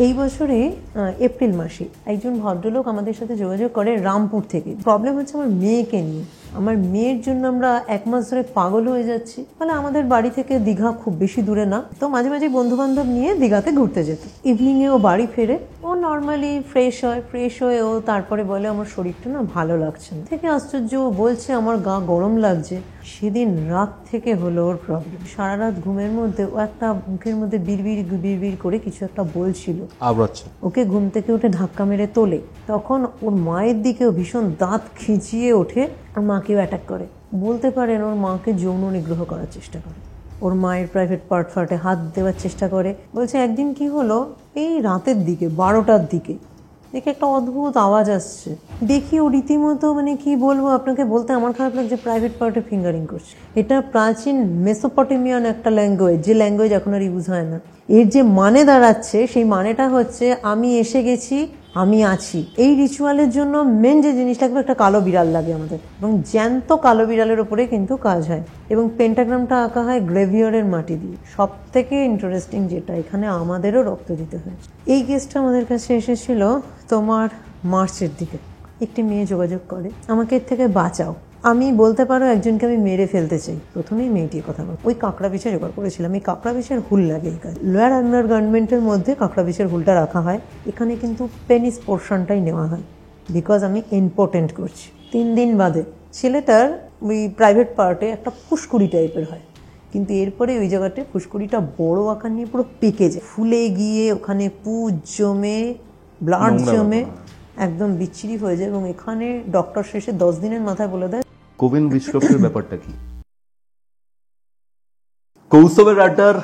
এই বছরে এপ্রিল মাসে একজন ভদ্রলোক আমাদের সাথে যোগাযোগ করে রামপুর থেকে। প্রবলেম হচ্ছে আমার মেয়েকে নিয়ে। আমার মেয়ের জন্য আমরা 1 মাস ধরে পাগল হয়ে যাচ্ছি। মানে আমাদের বাড়ি থেকে দীঘা খুব বেশি দূরে না, তো মাঝে মাঝে বন্ধু বান্ধব নিয়ে দীঘাতে ঘুরতে যেত। ইভিনিংয়ে ও বাড়ি ফেরে, ও নর্মালি ফ্রেশ হয়ে ও তারপরে বলে আমার শরীরটা না ভালো লাগছে না। থেকে আশ্চর্য, ও বলছে আমার গা গরম লাগছে। সেদিন রাত থেকে হলো ওর প্রবলেম। সারা রাত ঘুমের মধ্যে ও একটা মুখের মধ্যে বিড়বিড় করে কিছু একটা বলছিল। ওকে ঘুম থেকে উঠে ধাক্কা মেরে তোলে। তখন ওর মায়ের দিকেও ভীষণ দাঁত খিঁচিয়ে ওঠে, আর মাকেও অ্যাটাক করে। বলতে পারেন ওর মাকে যৌন নিগ্রহ করার চেষ্টা করে, ওর মায়ের প্রাইভেট পার্টে হাত দেওয়ার চেষ্টা করে। বলছে একদিন কি হলো, এই রাতের দিকে 12টার দিকে দেখে একটা অদ্ভুত আওয়াজ আসছে। দেখি ও রীতিমতো, মানে কি বলবো আপনাকে, বলতে আমার খারাপ লাগছে, প্রাইভেট পার্টে ফিঙ্গারিং করছে। এটা প্রাচীন মেসোপটেমিয়ান একটা ল্যাঙ্গুয়েজ, যে ল্যাঙ্গুয়েজ এখন আর ইউজ হয় না। এর যে মানে দাঁড়াচ্ছে, সেই মানেটা হচ্ছে আমি এসে গেছি, আমি আছি। এই রিচুয়ালের জন্য মেন যে জিনিস লাগবে, একটা কালো বিড়াল লাগে আমাদের, এবং জ্যান্ত কালো বিড়ালের ওপরে কিন্তু কাজ হয়। এবং পেন্টাগ্রামটা আঁকা হয় গ্রেভিয়ারের মাটি দিয়ে। সব থেকে ইন্টারেস্টিং যেটা, এখানে আমাদেরও রক্ত দিতে হয়েছে। এই কেসটা আমাদের কাছে এসেছিল তোমার মার্চের দিকে। একটি মেয়ে যোগাযোগ করে, আমাকে এর থেকে বাঁচাও। আমি বলতে পারো একজনকে আমি মেরে ফেলতে চাই। প্রথমেই মেয়েটির কথা বল, ওই কাঁকড়া বিছে জোগাড় করেছিলাম। এই কাঁকড়া বিছের হুল লাগে এই কাজ। লোয়ার আন্ডারগার্মেন্টের মধ্যে কাঁকড়া বিছের হুলটা রাখা হয়। এখানে কিন্তু পেনিস পোর্শনটাই নেওয়া হয়, বিকজ আমি ইম্পর্টেন্ট করছি। 3 দিন বাদে ছেলেটার ওই প্রাইভেট পার্টে একটা ফুসকুড়ি টাইপের হয়, কিন্তু এরপরে ওই জায়গাতে ফুসকুড়িটা বড় আকার নিয়ে পুরো পেকে যায়, ফুলে গিয়ে ওখানে পুজ জমে, ব্লাড জমে একদম বিচ্ছিরি হয়ে যায়। এবং এখানে ডক্টর শেষে 10 দিনের মাথায় বলে দেয় কোভেন উইচক্রাফটের ব্যাপারটা কি। কৌস্তবের আড্ডার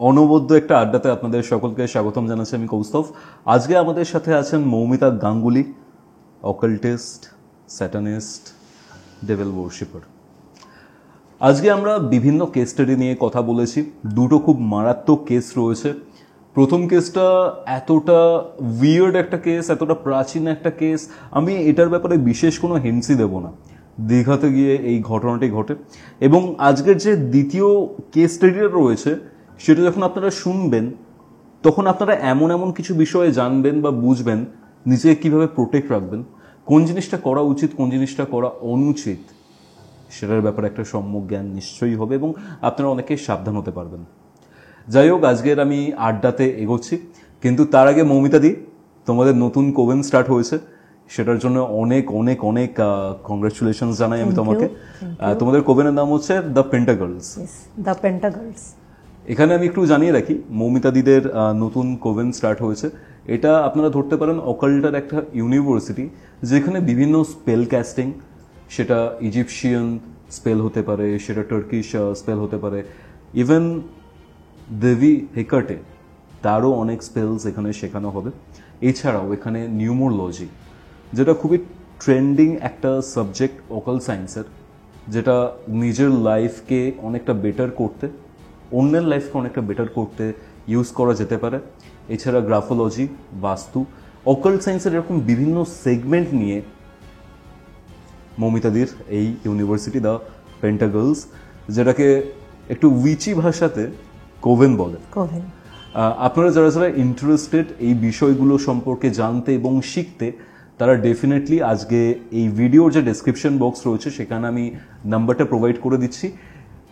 অনবদ্য একটা আড্ডাতে আপনাদের সকলকে স্বাগতম জানাচ্ছি আমি কৌস্তব। আজকে আমাদের সাথে আছেন মৌমিতা গাঙ্গুলি, অকাল্টিস্ট, স্যাটানিস্ট, ডেভিল ওয়ার্শিপার। আজকে আমরা বিভিন্ন কেস স্টাডি নিয়ে কথা বলেছি। দুটো খুব মারাত্মক কেস রয়েছে। প্রথম কেসটা এতটা উইয়ার্ড একটা কেস, এতটা প্রাচীন একটা কেস, আমি এটার ব্যাপারে বিশেষ কোনো হিন্টসই দেব না। দীঘাতে গিয়ে এই ঘটনাটি ঘটে, এবং আজকের যে দ্বিতীয় কেস স্টাডিটা রয়েছে সেটা যখন আপনারা শুনবেন, তখন আপনারা এমন এমন কিছু বিষয়ে জানবেন বা বুঝবেন নিজেকে কীভাবে প্রোটেক্ট রাখবেন, কোন জিনিসটা করা উচিত, কোন জিনিসটা করা অনুচিত, সেটার ব্যাপারে একটা সম্যক জ্ঞান নিশ্চয়ই হবে, এবং আপনারা অনেকে সাবধান হতে পারবেন। যাই হোক, আজকের আমি আড্ডাতে এগোচ্ছি, কিন্তু তার আগে মৌমিতা দি, তোমাদের নতুন কোভেন স্টার্ট হয়েছে, সেটার জন্য অনেক অনেক অনেক কংগ্রাচুলেশনস জানাই আমি তোমাকে। তোমাদের কোভেনের নাম হচ্ছে দ্য পেন্টাগার্লস। দ্য পেন্টাগার্লস। এখানে আমি একটু জানিয়ে রাখি, মৌমিতা দিদের নতুন কোভেন স্টার্ট হয়েছে। এটা আপনারা ধরতে পারেন অকাল্টার একটা ইউনিভার্সিটি, যেখানে বিভিন্ন স্পেল ক্যাস্টিং, সেটা ইজিপশিয়ান স্পেল হতে পারে, সেটা টার্কিশ স্পেল হতে পারে, ইভেন দেবী হেকার্টে তারও অনেক স্পেলস এখানে শেখানো হবে। এছাড়াও এখানে নিউমোলজি, যেটা খুবই ট্রেন্ডিং একটা সাবজেক্ট অকাল সায়েন্সের, যেটা নিজের লাইফকে অনেকটা বেটার করতে, অন্যের লাইফকে অনেকটা বেটার করতে ইউজ করা যেতে পারে। এছাড়া গ্রাফোলজি, বাস্তু, অকাল সায়েন্সের এরকম বিভিন্ন সেগমেন্ট নিয়ে মৌমিতাদির এই ইউনিভার্সিটি দ্য পেন্টাগার্লস, যেটাকে একটু উইচি ভাষাতে কোভেন বলে। আপনারা যারা যারা ইন্টারেস্টেড এই বিষয়গুলো সম্পর্কে জানতে এবং শিখতে, তারা ডেফিনেটলি আজকে এই ভিডিওর যে ডেসক্রিপশন বক্স রয়েছে সেখানে আমি নাম্বারটা প্রোভাইড করে দিচ্ছি,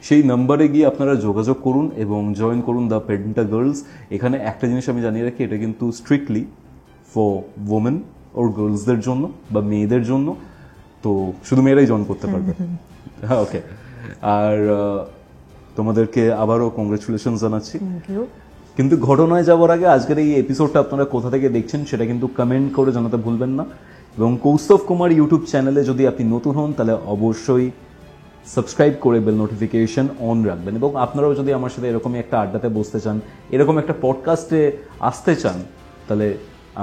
সেই নাম্বারে গিয়ে আপনারা যোগাযোগ করুন এবং জয়েন করুন দ্য পেন্টাগার্লস। এখানে একটা জিনিস আমি জানিয়ে রাখি, এটা কিন্তু স্ট্রিক্টলি ফর ওমেন ওর গার্লসদের জন্য বা মেয়েদের জন্য, তো শুধু মেয়েরাই জয়েন করতে পারবে। হ্যাঁ, ওকে। আর তোমাদেরকে আবারও কংগ্রেচুলেশন জানাচ্ছি। কিন্তু ঘটনায় যাওয়ার আগে আজকের এই এপিসোডটা আপনারা কোথা থেকে দেখছেন সেটা কিন্তু কমেন্ট করে জানাতে ভুলবেন না। এবং কৌস্তব কুমার ইউটিউব চ্যানেলে যদি আপনি নতুন হন, তাহলে অবশ্যই সাবস্ক্রাইব করে বেল নোটিফিকেশন অন রাখবেন। এবং আপনারাও যদি আমার সাথে এরকমই একটা আড্ডাতে বসতে চান, এরকম একটা পডকাস্টে আসতে চান, তাহলে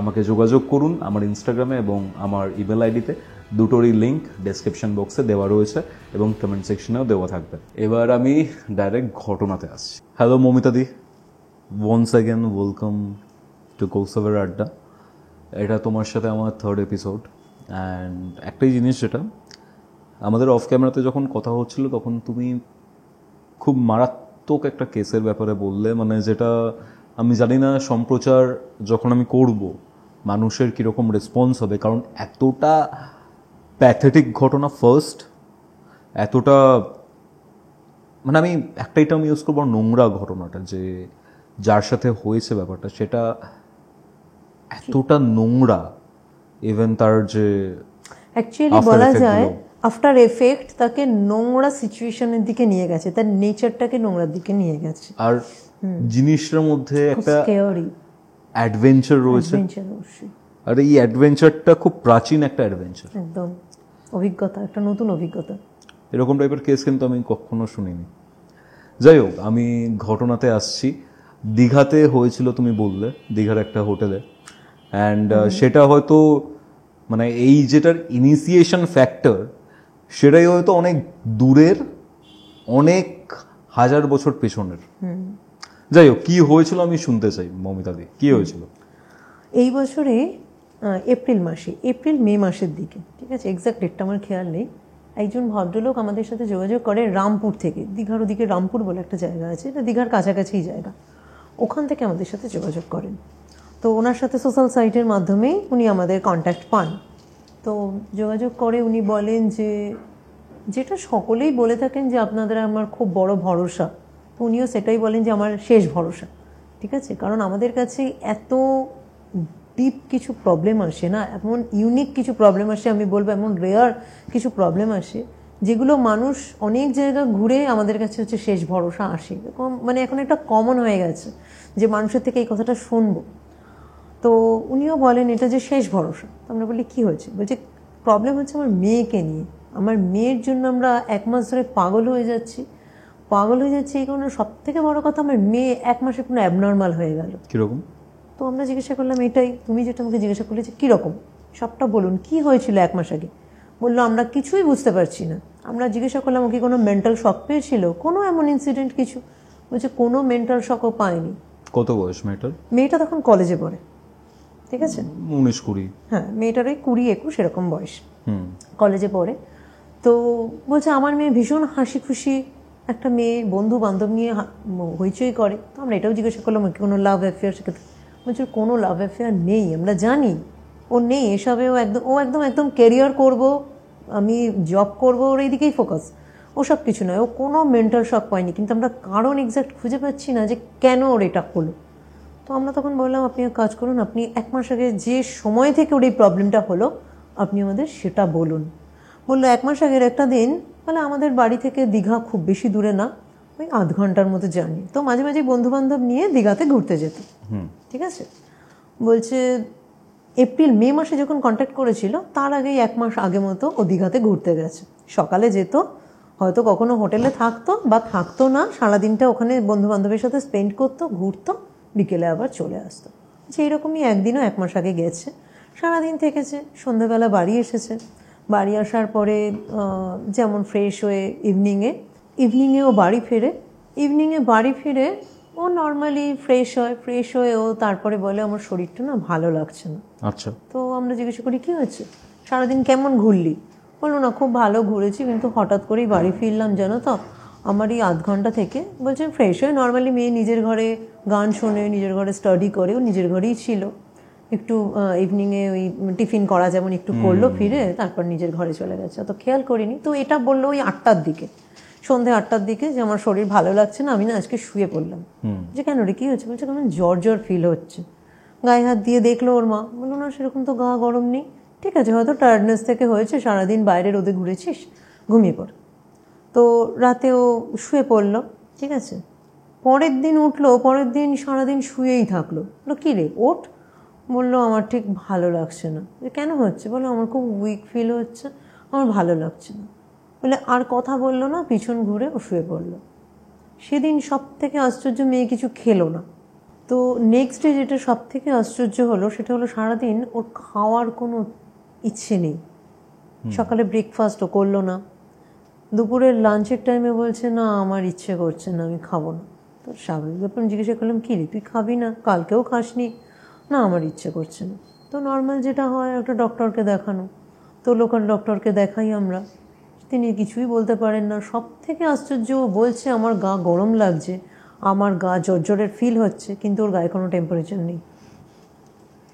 আমাকে যোগাযোগ করুন আমার ইনস্টাগ্রামে এবং আমার ইমেল আইডিতে। দুটোরই লিঙ্ক ডেসক্রিপশন বক্সে দেওয়া রয়েছে এবং কমেন্ট সেকশনেও দেওয়া থাকবে। এবার আমি ডাইরেক্ট ঘটনাতে আসছি। হ্যালো মৌমিতা দি, ওয়ান্স অ্যাগেন ওয়েলকাম টু কৌস্তবের আড্ডা। এটা তোমার সাথে আমার 3rd এপিসোড। অ্যান্ড একটাই জিনিস, যেটা আমাদের অফ ক্যামেরাতে যখন কথা হচ্ছিল তখন তুমি খুব মারাত্মক একটা কেসের ব্যাপারে বললে, মানে যেটা আমি জানি না সম্প্রচার যখন আমি করব মানুষের কীরকম রেসপন্স হবে, কারণ এতটা প্যাথেটিক ঘটনা ফার্স্ট, এতটা মানে আমি একটাই টার্ম ইউজ করবো, নোংরা ঘটনাটা যে যার সাথে হয়েছে ব্যাপারটা সেটা এতটা নোংরা, ইভেন তার যে অ্যাকচুয়ালি বলা যায় আফটার এফেক্ট তাকে নোংরা সিচুয়েশনের দিকে নিয়ে গেছে, তার নেচারটাকে নোংরার দিকে নিয়ে গেছে। আর জিনিসটার মধ্যে একটা স্কেয়ারি অ্যাডভেঞ্চার রয়েছে, অবশ্যই। আর এই অ্যাডভেঞ্চারটা খুব প্রাচীন একটা অ্যাডভেঞ্চার, একদম অভিজ্ঞতা, একটা নতুন অভিজ্ঞতা। এরকম টাইপের কেস কিন্তু আমি কখনো শুনিনি। যাই হোক, আমি ঘটনাতে আসছি। দীঘাতে হয়েছিল তুমি বললে, দীঘার একটা হোটেলে, অ্যান্ড সেটা হয়তো মানে এই যেটার ইনিশিয়েশন ফ্যাক্টর সেটাই হয়তো অনেক দূরের, অনেক হাজার বছর পেছনের। যাই হোক, কি হয়েছিল আমি শুনতে চাই মমিতাদি, কি হয়েছিল? এই বছরে এপ্রিল মে মাসের দিকে, ঠিক আছে, এক্সাক্ট ডেটটা আমার খেয়াল নেই, একজন ভদ্রলোক আমাদের সাথে যোগাযোগ করে রামপুর থেকে। দীঘার ওদিকে রামপুর বলে একটা জায়গা আছে, এটা দীঘার কাছাকাছি জায়গা, ওখান থেকে আমাদের সাথে যোগাযোগ করেন। তো ওনার সাথে সোশ্যাল সাইটের মাধ্যমেই উনি আমাদের কন্ট্যাক্ট পান। তো যোগাযোগ করে উনি বলেন যে যেটা সকলেই বলে থাকেন যে আপনাদের আমার খুব বড় ভরসা, তো উনিও সেটাই বলেন যে আমার শেষ ভরসা, ঠিক আছে। কারণ আমাদের কাছে এত ডিপ কিছু প্রবলেম আসে না, এমন ইউনিক কিছু প্রবলেম আসে, আমি বলবো এমন রেয়ার কিছু প্রবলেম আসে যেগুলো মানুষ অনেক জায়গা ঘুরে আমাদের কাছে হচ্ছে শেষ ভরসা আসে, এরকম মানে এখন একটা কমন হয়ে গেছে যে মানুষের থেকে এই কথাটা শুনবো। তো উনিও বলেন এটা যে শেষ ভরসা। তো আমরা বলি কী হয়েছে? বলছে প্রবলেম হচ্ছে আমার মেয়েকে নিয়ে, আমার মেয়ের জন্য আমরা 1 মাস ধরে পাগল হয়ে যাচ্ছি এই কারণে সব থেকে বড় কথা আমার মেয়ে 1 মাসে কোনো অ্যাবনর্মাল হয়ে গেল। কীরকম? তো আমরা জিজ্ঞাসা করলাম এটাই, তুমি যেটা আমাকে জিজ্ঞাসা করলে যে কীরকম, সবটা বলুন, কি হয়েছিল 1 মাস আগে। বললো আমরা কিছুই বুঝতে পারছি না। আমরা জিজ্ঞাসা করলাম ও কি কোনো মেন্টাল শক পেয়েছিল, কোনো এমন ইনসিডেন্ট কিছু? বলছে কোনো মেন্টাল শকও পায়নি। কত বয়স মেয়েটার? মেয়েটা তখন কলেজে পড়ে, ঠিক আছে, 19-20। হ্যাঁ, মেয়েটার ওই 20-21 এরকম বয়স, কলেজে পড়ে। তো বলছে আমার মেয়ে ভীষণ হাসি খুশি একটা মেয়ে, বন্ধু বান্ধব নিয়ে হইচই করে। তো আমরা এটাও জিজ্ঞাসা করলাম কোনো লাভ অ্যাফেয়ার, সেক্ষেত্রে বলছে কোনো লাভ অ্যাফেয়ার নেই, আমরা জানি ও নেই এসবে, ও একদম ক্যারিয়ার করব, আমি জব করব, ওর এইদিকেই ফোকাস, ও সব কিছু নয়, ও কোনো মেন্টাল শক পায়নি। কিন্তু আমরা কারণ এক্স্যাক্ট খুঁজে পাচ্ছি না যে কেন ওর এটা হলো। তো আমরা তখন বললাম আপনি এক কাজ করুন, আপনি 1 মাস আগে যে সময় থেকে ওর এই প্রবলেমটা হলো আপনি আমাদের সেটা বলুন। বললো 1 মাস আগের একটা দিন, মানে আমাদের বাড়ি থেকে দীঘা খুব বেশি দূরে না, ওই 8 ঘন্টার মতো জার্নি। তো মাঝে মাঝে বন্ধু বান্ধব নিয়ে দীঘাতে ঘুরতে যেত, ঠিক আছে। বলছে মে মাসে যখন কন্ট্যাক্ট করেছিল তার আগেই 1 মাস আগে মতো ও দীঘাতে ঘুরতে গেছে। সকালে যেত, হয়তো কখনো হোটেলে থাকতো বা থাকতো না, সারাদিনটা ওখানে বন্ধু বান্ধবের সাথে স্পেন্ড করতো, ঘুরতো, বিকেলে আবার চলে আসতো। সেইরকমই একদিনও 1 মাস আগে গেছে, সারাদিন থেকেছে, সন্ধ্যাবেলা বাড়ি এসেছে। বাড়ি আসার পরে যেমন ফ্রেশ হয়ে ইভিনিংয়ে ও বাড়ি ফিরে ও নর্মালি ফ্রেশ হয়ে ও তারপরে বলে আমার শরীরটা না ভালো লাগছে না। আচ্ছা। তো আমরা জিজ্ঞাসা করি কী হয়েছে, সারাদিন কেমন ঘুরলি? বললো না খুব ভালো ঘুরেছি, কিন্তু হঠাৎ করেই বাড়ি ফিরলাম জানো তো, আমার এই 8 ঘন্টা থেকে। বলছে ফ্রেশ হয়ে নর্মালি মেয়ে নিজের ঘরে গান শোনে, নিজের ঘরে স্টাডি করে, ও নিজের ঘরেই ছিল, একটু ইভিনিংয়ে ওই টিফিন করা যেমন একটু করলো, ফিরে তারপর নিজের ঘরে চলে গেছে, অত খেয়াল করিনি। তো এটা বললো ওই 8টার দিকে, সন্ধ্যে 8টার দিকে, যে আমার শরীর ভালো লাগছে না, আমি না আজকে শুয়ে পড়লাম। যে কেন রে কী হচ্ছে? বলছে কেমন জ্বর ফিল হচ্ছে। গায়ে হাত দিয়ে দেখলো ওর মা, বললো না সেরকম তো গা গরম নেই, ঠিক আছে হয়তো টায়ার্ডনেস থেকে হয়েছে, সারাদিন বাইরে রোদে ঘুরেছিস, ঘুমিয়ে পড়। তো রাতে ও শুয়ে পড়লো, ঠিক আছে। পরের দিন উঠলো, পরের দিন সারাদিন শুয়েই থাকলো। বললো কী রে ওঠ, বললো আমার ঠিক ভালো লাগছে না। কেন হচ্ছে? বললো আমার খুব উইক ফিল হচ্ছে, আমার ভালো লাগছে না। বলে আর কথা বললো না, পিছন ঘুরে ও শুয়ে পড়লো। সেদিন সব থেকে আশ্চর্য, মেয়ে কিছু খেলো না। তো নেক্সট ডে যেটা সব থেকে আশ্চর্য হলো সেটা হলো সারাদিন ওর খাওয়ার কোনো ইচ্ছে নেই। সকালে ব্রেকফাস্টও করলো না, দুপুরের লাঞ্চের টাইমে বলছে না আমার ইচ্ছে করছে না, আমি খাবো না। তো স্বাভাবিক ব্যাপার, জিজ্ঞাসা করলাম কী রে তুই খাবি না, কালকেও খাসনি? না আমার ইচ্ছে করছে না। তো নর্মাল যেটা হয় একটা ডক্টরকে দেখানো, তো লোকাল ডক্টরকে দেখাই আমরা, তিনি কিছুই বলতে পারেন না। সব থেকে আশ্চর্য, ও বলছে আমার গা গরম লাগছে, আমার গা জ্বরের ফিল হচ্ছে, কিন্তু ওর গায়ে কোনো টেম্পারেচার নেই।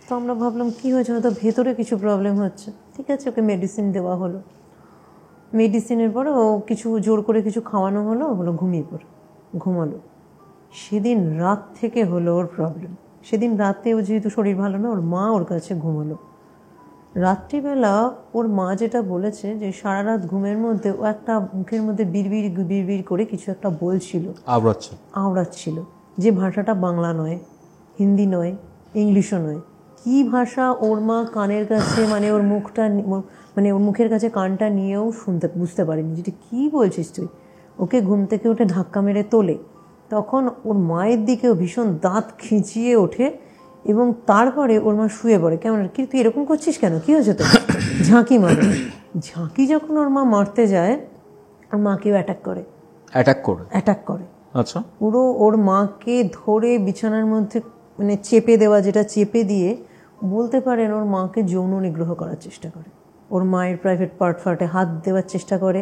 তো আমরা ভাবলাম কী হয়েছে, হয়তো ভেতরে কিছু প্রবলেম হচ্ছে। ঠিক আছে, ওকে মেডিসিন দেওয়া হলো। মেডিসিনের পরে ও কিছু জোর করে কিছু খাওয়ানো হলো, ঘুমিয়ে পড়ে, ঘুমালো। সেদিন রাত থেকে হলো ওর প্রবলেম। সেদিন রাতে ও যেহেতু শরীর ভালো না, ওর মা ওর কাছে ঘুমালো। রাত্রিবেলা ওর মা যেটা বলেছে যে সারা রাত ঘুমের মধ্যে ও একটা মুখের মধ্যে বিড়বিড় করে কিছু একটা বলছিল, আওড়াচ্ছিল, যে ভাষাটা বাংলা নয়, হিন্দি নয়, ইংলিশও নয়। কি ভাষা ওর মা কানের কাছে, মানে ওর মুখটা, মানে ওর মুখের কাছে কানটা নিয়েও বুঝতে পারেনি যেটা কী বলছিস তুই। ওকে ঘুম থেকে উঠে ধাক্কা মেরে তোলে। তখন ওর মায়ের দিকেও ভীষণ দাঁত খিঁচিয়ে ওঠে এবং তারপরে ওর মা শুয়ে পড়ে। কেমন, কি তুই এরকম করছিস কেন, কী হয়েছে তো? ঝাঁকি মারে। ঝাঁকি যখন ওর মা মারতে যায়, ওর মাকেও অ্যাটাক করে। আচ্ছা। পুরো ওর মাকে ধরে বিছানার মধ্যে মানে চেপে দেওয়া, যেটা চেপে দিয়ে বলতে পারেন ওর মাকে যৌন নিগ্রহ করার চেষ্টা করে। ওর মায়ের প্রাইভেট পার্টে হাত দেওয়ার চেষ্টা করে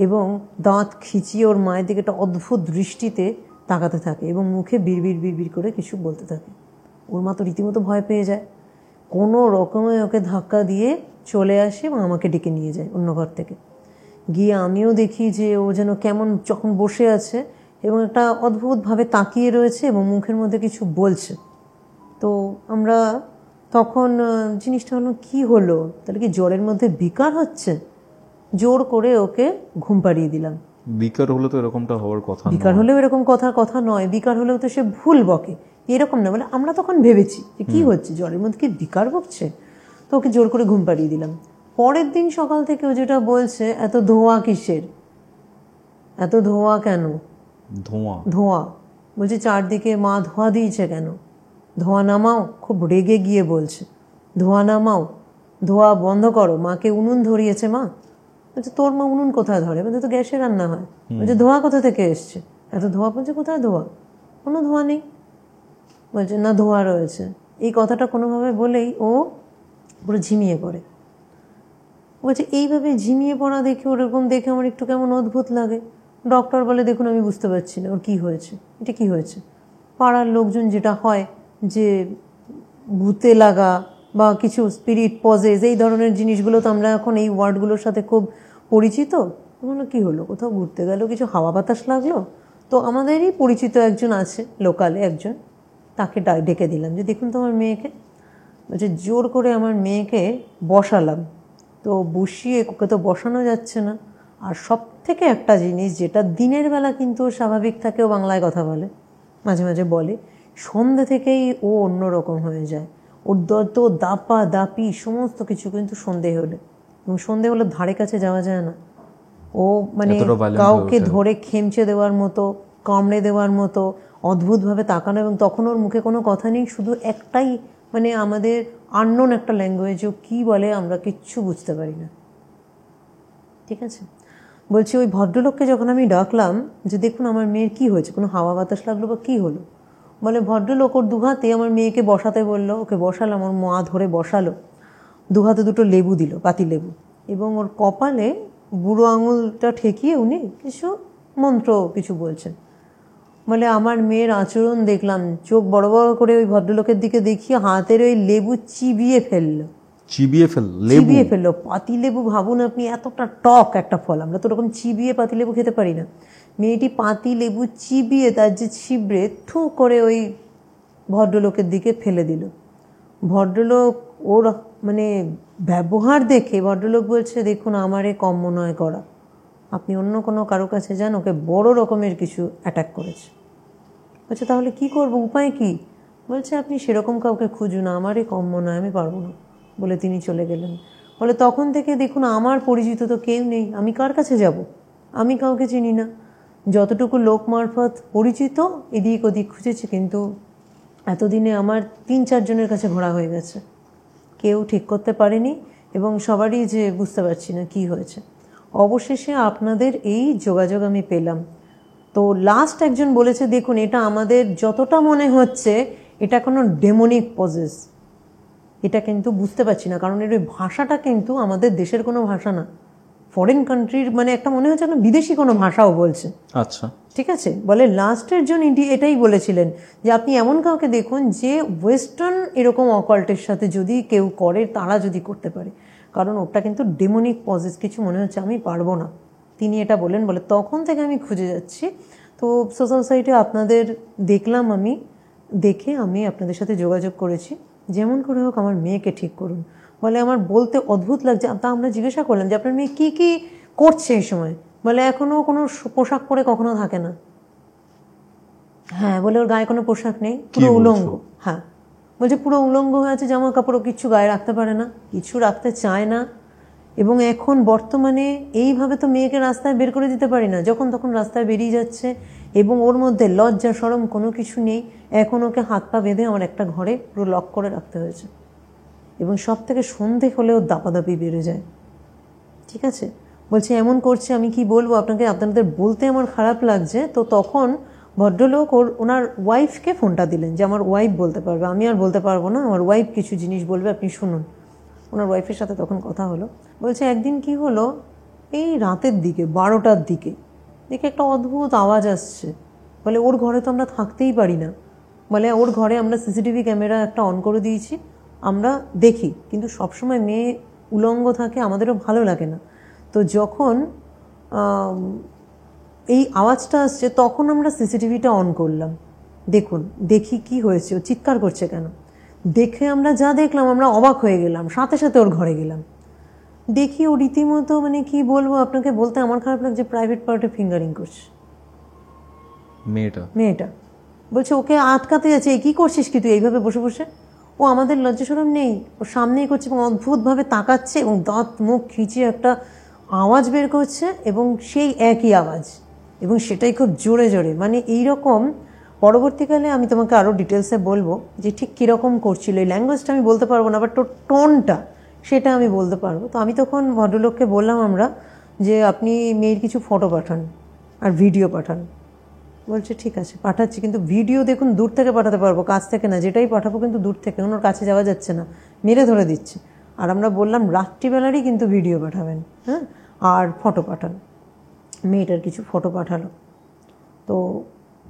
এবং দাঁত খিঁচিয়ে ওর মায়ের দিকে একটা অদ্ভুত দৃষ্টিতে তাকাতে থাকে এবং মুখে বিড়বিড় করে কিছু বলতে থাকে। ওর মা তো রীতিমতো ভয় পেয়ে যায়। কোনো রকমে ওকে ধাক্কা দিয়ে চলে আসে এবং আমাকে ডেকে নিয়ে যায় অন্য ঘর থেকে। গিয়ে আমিও দেখি যে ও যেন কেমন যখন বসে আছে এবং একটা অদ্ভুতভাবে তাকিয়ে রয়েছে এবং মুখের মধ্যে কিছু বলছে। তো আমরা তখন জিনিসটা হলো কী হলো, তাহলে কি জ্বরের মধ্যে বিকার হচ্ছে? জোর করে ওকে ঘুম পাড়িয়ে দিলাম। বিকার হলে তো এরকমটা হওয়ার কথা, বিকার হলেও এরকম কথা নয়। বিকার হলেও তো সে ভুল বকে, এরকম না। বলে আমরা তখন ভেবেছি যে কী হচ্ছে, জ্বরের মধ্যে কি বিকার বকছে? তো ওকে জোর করে ঘুম পাড়িয়ে দিলাম। পরের দিন সকাল থেকে ও যেটা বলছে, এত ধোঁয়া কিসের, এত ধোঁয়া কেন? ধোঁয়া বলছে চারদিকে, মা ধোঁয়া দিয়েছে কেন? ধোঁয়া নামাও। খুব রেগে গিয়ে বলছে, ধোঁয়া নামাও, ধোঁয়া বন্ধ করো, মাকে উনুন ধরিয়েছে মা। বলছে তোর মা উনুন কোথায় ধরে? বলছে তো গ্যাসে রান্না হয়। বলছে ধোঁয়া কোথা থেকে এসছে? এত ধোঁয়া। বলছে কোথায় ধোঁয়া? কোনো ধোঁয়া নেই। বলছে না, ধোঁয়া রয়েছে। এই কথাটা কোনোভাবে বলেই ও পুরো ঝিমিয়ে পড়ে। বলছে এইভাবে ঝিমিয়ে পড়া দেখে, ওরকম দেখে আমার একটু কেমন অদ্ভুত লাগে। ডক্টর বলে দেখুন আমি বুঝতে পারছি না ওর কী হয়েছে, এটা কী হয়েছে। পাড়ার লোকজন যেটা হয় যে ভূতে লাগা বা কিছু স্পিরিট পজেস, এই ধরনের জিনিসগুলো তো আমরা এখন এই ওয়ার্ডগুলোর সাথে খুব পরিচিত। মনে কী হলো, কোথাও ঘুরতে গেল, কিছু হাওয়া বাতাস লাগলো। তো আমাদেরই পরিচিত একজন আছে লোকালে একজন, তাকে ডেকে দিলাম যে দেখুন তো আমার মেয়েকে। বলছে জোর করে আমার মেয়েকে বসালাম। তো বসিয়ে ওকে তো বসানো যাচ্ছে না। আর সব থেকে একটা জিনিস যেটা দিনের বেলা কিন্তু স্বাভাবিক থাকেও বাংলায় কথা বলে, মাঝে মাঝে বলে, সন্ধ্যে থেকেই ও অন্যরকম হয়ে যায়। ওর তো দাপা দাপি সমস্ত কিছু কিন্তু সন্ধে হলে, এবং সন্ধে হলে ধারে কাছে যাওয়া যায় না। ও মানে কাউকে ধরে খেমচে দেওয়ার মতো, কামড়ে দেওয়ার মতো অদ্ভুতভাবে তাকানো, এবং তখন ওর মুখে কোনো কথা নেই, শুধু একটাই মানে আমাদের আননোন একটা ল্যাঙ্গুয়েজ, ও কী বলে আমরা কিচ্ছু বুঝতে পারি না। ঠিক আছে, বলছি ওই ভদ্রলোককে যখন আমি ডাকলাম যে দেখুন আমার মেয়ের কী হয়েছে, কোনো হাওয়া বাতাস লাগলো বা কী হলো, বলে ভদ্রলোক ওর দুহাতে আমার মেয়েকে বসাতে বললো। ওকে বসালাম, ওর মা ধরে বসালো, দুহাতে দুটো লেবু দিল, পাতি লেবু, এবং ওর কপালে বুড়ো আঙুলটা ঠেকিয়ে উনি কিছু মন্ত্র কিছু বলছেন। বলে আমার মেয়ের আচরণ দেখলাম, চোখ বড় বড় করে ওই ভদ্রলোকের দিকে দেখিয়ে হাতের ওই লেবু চিবিয়ে ফেললো। পাতি লেবু ভাবুন আপনি, এতটা টক একটা ফল, আমরা তো ওরকম চিবিয়ে পাতি লেবু খেতে পারি না। মেয়েটি পাতি লেবু চিবিয়ে তার যে ছিবড়ে থু করে ওই ভদ্রলোকের দিকে ফেলে দিল। ভদ্রলোক ওর মানে ব্যবহার দেখে ভদ্রলোক বলছে দেখুন আমারে কম্য নয় করা, আপনি অন্য কোনো কারো কাছে যান, ওকে বড় রকমের কিছু অ্যাটাক করেছে। বলছে তাহলে কি করব, উপায় কি? বলছে আপনি সেরকম কাউকে খুঁজুন, আমারই কম্য নয়, আমি পারবো না, বলে তিনি চলে গেলেন। বলে তখন থেকে দেখুন আমার পরিচিত তো কেউ নেই, আমি কার কাছে যাব? আমি কাউকে চিনি না। যতটুকু লোক মারফত পরিচিত এদিক ওদিক খুঁজেছি, কিন্তু এতদিনে আমার 3-4 জনের কাছে ঘোরা হয়ে গেছে, কেউ ঠিক করতে পারেনি, এবং সবারই যে বুঝতে পারছি না কি হয়েছে। অবশেষে আপনাদের এই যোগাযোগ আমি পেলাম। তো লাস্ট একজন বলেছে দেখুন এটা আমাদের যতটা মনে হচ্ছে এটা কোনো ডেমনিক পজেস, এটা কিন্তু বুঝতে পারছি না, কারণ এর ওই ভাষাটা কিন্তু আমাদের দেশের কোনো ভাষা না, ফরেন কান্ট্রির, মানে একটা মনে হচ্ছে না বিদেশি কোনো ভাষাও বলছে। আচ্ছা, ঠিক আছে, বলে লাস্টের জন এটাই বলেছিলেন যে আপনি এমন কাউকে দেখুন যে ওয়েস্টার্ন এরকম অকাল্টের সাথে যদি কেউ করে, তারা যদি করতে পারে, কারণ ওটা কিন্তু ডেমনিক পজেস কিছু, মনে হচ্ছে আমি পারবো না। তিনি এটা বলেন, বলে তখন থেকে আমি খুঁজে যাচ্ছি। তো সোশ্যাল সাইটে আপনাদের দেখলাম, আমি দেখে আমি আপনাদের সাথে যোগাযোগ করেছি, যেমন করে হোক আমার মেয়েকে ঠিক করুন। বলে আমার বলতে অদ্ভুত লাগছে, তা আমরা জিজ্ঞাসা করলাম যে আপনার মেয়ে কী কী করছে এই সময়। বলে এখনও কোনো পোশাক পরে কখনো থাকে না। হ্যাঁ, বলে ওর গায়ে কোনো পোশাক নেই, পুরো উলঙ্গ। হ্যাঁ, বলছে পুরো উলঙ্গ হয়ে আছে, জামা কাপড়ও কিচ্ছু গায়ে রাখতে পারে না, কিছু রাখতে চায় না। এবং এখন বর্তমানে এইভাবে তো মেয়েকে রাস্তায় বের করে দিতে পারি না, যখন তখন রাস্তায় বেরিয়ে যাচ্ছে, এবং ওর মধ্যে লজ্জা শরম কোনো কিছু নেই। এখন ওকে হাত পা বেঁধে আমার একটা ঘরে পুরো লক করে রাখতে হয়েছে, এবং সব থেকে সন্ধে হলেও দাপাদাপি বেড়ে যায়। ঠিক আছে, বলছে এমন করছে, আমি কি বলবো আপনাকে, আপনাদের বলতে আমার খারাপ লাগছে। তো তখন ভদ্রলোক ওনার ওয়াইফকে ফোনটা দিলেন যে আমার ওয়াইফ বলতে পারবে, আমি আর বলতে পারবো না, আমার ওয়াইফ কিছু জিনিস বলবে, আপনি শুনুন। ওনার ওয়াইফের সাথে তখন কথা হলো। বলছে একদিন কি হলো, এই রাতের দিকে 12টার দিকে দেখে একটা অদ্ভুত আওয়াজ আসছে। বলে ওর ঘরে তো আমরা থাকতেই পারি না, বলে ওর ঘরে আমরা সিসিটিভি ক্যামেরা একটা অন করে দিয়েছি, আমরা দেখি, কিন্তু সবসময় মেয়ে উলঙ্গ থাকে, আমাদেরও ভালো লাগে না। তো যখন এই আওয়াজটা আসছে, তখন আমরা সিসিটিভিটা অন করলাম, দেখি কি হয়েছে, ও চিৎকার করছে কেন। দেখে আমরা যা দেখলাম, আমরা অবাক হয়ে গেলাম, সাথে সাথে ওর ঘরে গেলাম, দেখি ও রীতিমতো, মানে কি বলবো আপনাকে, বলতে আমার খারাপ লাগছে, প্রাইভেট পার্টে ফিঙ্গারিং করছে মেয়েটা। বলছে ওকে আটকাতে যাচ্ছে, এই কী করছিস কি তুই এইভাবে বসে বসে। ও আমাদের লজ্জা শরম নেই, ও সামনেই করছে, এবং অদ্ভুতভাবে তাকাচ্ছে, এবং দাঁত মুখ খিচিয়ে একটা আওয়াজ বের করছে, এবং সেই একই আওয়াজ, এবং সেটাই খুব জোরে জোরে। মানে এইরকম পরবর্তীকালে আমি তোমাকে আরও ডিটেলসে বলবো যে ঠিক কীরকম করছিল। এই ল্যাঙ্গুয়েজটা আমি বলতে পারবো না, বাট টোনটা সেটা আমি বলতে পারবো। তো আমি তখন ভদ্রলোককে বললাম আমরা যে আপনি মেয়ের কিছু ফটো পাঠান আর ভিডিও পাঠান। বলছে ঠিক আছে পাঠাচ্ছি, কিন্তু ভিডিও দেখুন দূর থেকে পাঠাতে পারবো, কাছ থেকে না, যেটাই পাঠাবো কিন্তু দূর থেকে, ওনার কাছে যাওয়া যাচ্ছে না, মেরে ধরে দিচ্ছে। আর আমরা বললাম রাত্রিবেলারই কিন্তু ভিডিও পাঠাবেন, হ্যাঁ, আর ফটো পাঠান। মেয়েটার কিছু ফটো পাঠালো। তো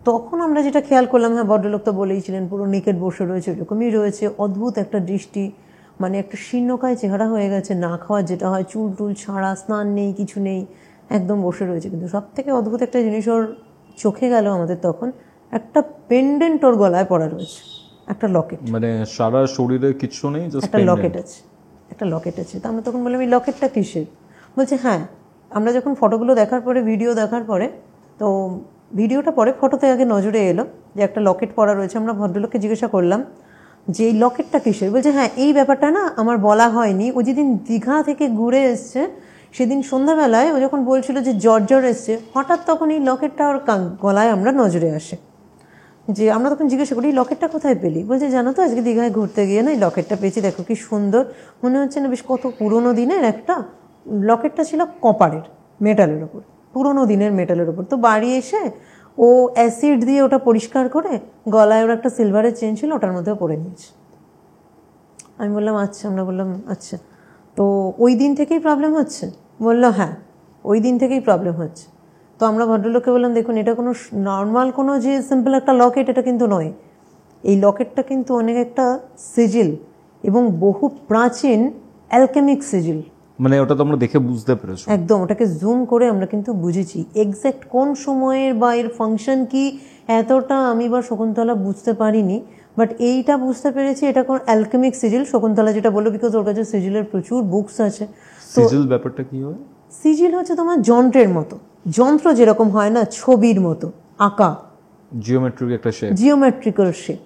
তখন আমরা যেটা খেয়াল করলাম, হ্যাঁ ভদ্রলোক তো বলেইছিলেন পুরো নেকেড বসে রয়েছে, এরকমই রয়েছে, অদ্ভুত একটা দৃষ্টি, মানে একটা শীর্ণকায় চেহারা হয়ে গেছে, না খাওয়া যেটা হয়, চুল টুল ছাড়া, স্নান নেই, কিছু নেই, একদম বসে রয়েছে। কিন্তু সব থেকে অদ্ভুত একটা জিনিস ওর চোখে গেল আমাদের তখন, একটা পেন্ডেন্ট ওর গলায় পড়া রয়েছে, একটা লকেট, মানে সারা শরীরে কিছু নেই, একটা লকেট আছে, একটা লকেট আছে। তো আমরা তখন বললাম এই লকেটটা কিসের। বলছে হ্যাঁ, আমরা যখন ফটোগুলো দেখার পরে, ভিডিও দেখার পরে, তো ভিডিওটা পরে ফটোতে আগে নজরে এলো যে একটা লকেট পরা রয়েছে। আমরা ভদ্রলোককে জিজ্ঞাসা করলাম যে এই লকেটটা কিসের। বলছে হ্যাঁ এই ব্যাপারটা না আমার বলা হয়নি, ও যেদিন দীঘা থেকে ঘুরে এসছে সেদিন সন্ধ্যাবেলায় ও যখন বলছিল যে জ্বর এসছে, হঠাৎ তখন এই লকেটটা ওর গলায় আমরা নজরে আসে। যে আমরা তখন জিজ্ঞাসা করি এই লকেটটা কোথায় পেলি। বলছে জানো তো আজকে দীঘায় ঘুরতে গিয়ে না এই লকেটটা পেয়েছি, দেখো কি সুন্দর, মনে হচ্ছে না বেশ কত পুরোনো দিনের একটা লকেটটা ছিল, কপারের, মেটালের ওপর, পুরোনো দিনের মেটালের ওপর। তো বাড়ি এসে ও অ্যাসিড দিয়ে ওটা পরিষ্কার করে গলায় ওর একটা সিলভারের চেন ছিল, ওটার মধ্যে পরে নিয়েছে। আমি বললাম আচ্ছা, আমরা বললাম আচ্ছা, তো ওই দিন থেকেই প্রবলেম হচ্ছে? বললো হ্যাঁ ওই দিন থেকেই প্রবলেম হচ্ছে। তো আমরা ভদ্রলোককে বললাম দেখুন এটা কোনো নর্মাল কোনো যে সিম্পল একটা লকেট এটা কিন্তু নয়, এই লকেটটা কিন্তু অনেক একটা সিজিল, এবং বহু প্রাচীন অ্যালকেমিক সিজিল। মানে ওটা তো আমরা দেখে বুঝতে পেরেছি একদম, ওটাকে জুম করে আমরা কিন্তু বুঝেছি এক্স্যাক্ট কোন সময়ের বা এর ফাংশন কি, এতটা আমি বা শকুন্তলা বুঝতে পারিনি, বাট এইটা বুঝতে পেরেছি এটা কোন অ্যালকেমিক সিজিল। শকুন্তলা যেটা বললো, বিকজ ওর কাছে সিজিলের প্রচুর বুকস আছে। সিজিল ব্যাপারটা কি হয়? সিজিল হচ্ছে তোমার যন্ত্রের মতো, যন্ত্র যেরকম হয় না, ছবির মতো আঁকা, জিওমেট্রিক একটা শেপ, জিওমেট্রিক্যাল শেপ,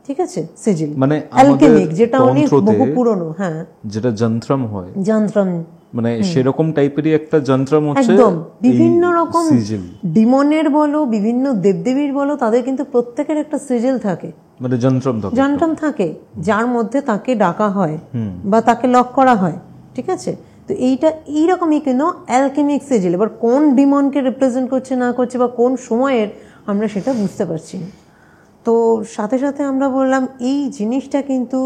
ঠিক আছে সিজিল। মানে অ্যালকেমিক যেটা অনেক বহু পুরনো, হ্যাঁ যেটা যন্ত্রম হয়, যন্ত্রম মানে সেরকম টাইপেরই একটা যন্ত্রম হচ্ছে একদম। বিভিন্ন রকম সিজিল, ডিমনের বলো, বিভিন্ন দেবদেবীর বলো, তাদের কিন্তু প্রত্যেকের একটা সিজিল থাকে, মানে যন্ত্রম থাকে, যার মধ্যে তাকে ডাকা হয় বা তাকে লক করা হয়, ঠিক আছে। তো এইটা এইরকমই কিন্তু অ্যালকেমিক সিজিল। এবার কোন ডিমনকে রিপ্রেজেন্ট করছে না করছে বা কোন সময়ের, আমরা সেটা বুঝতে পারছি না। তো সাথে সাথে আমরা বললাম এই জিনিসটা কিন্তু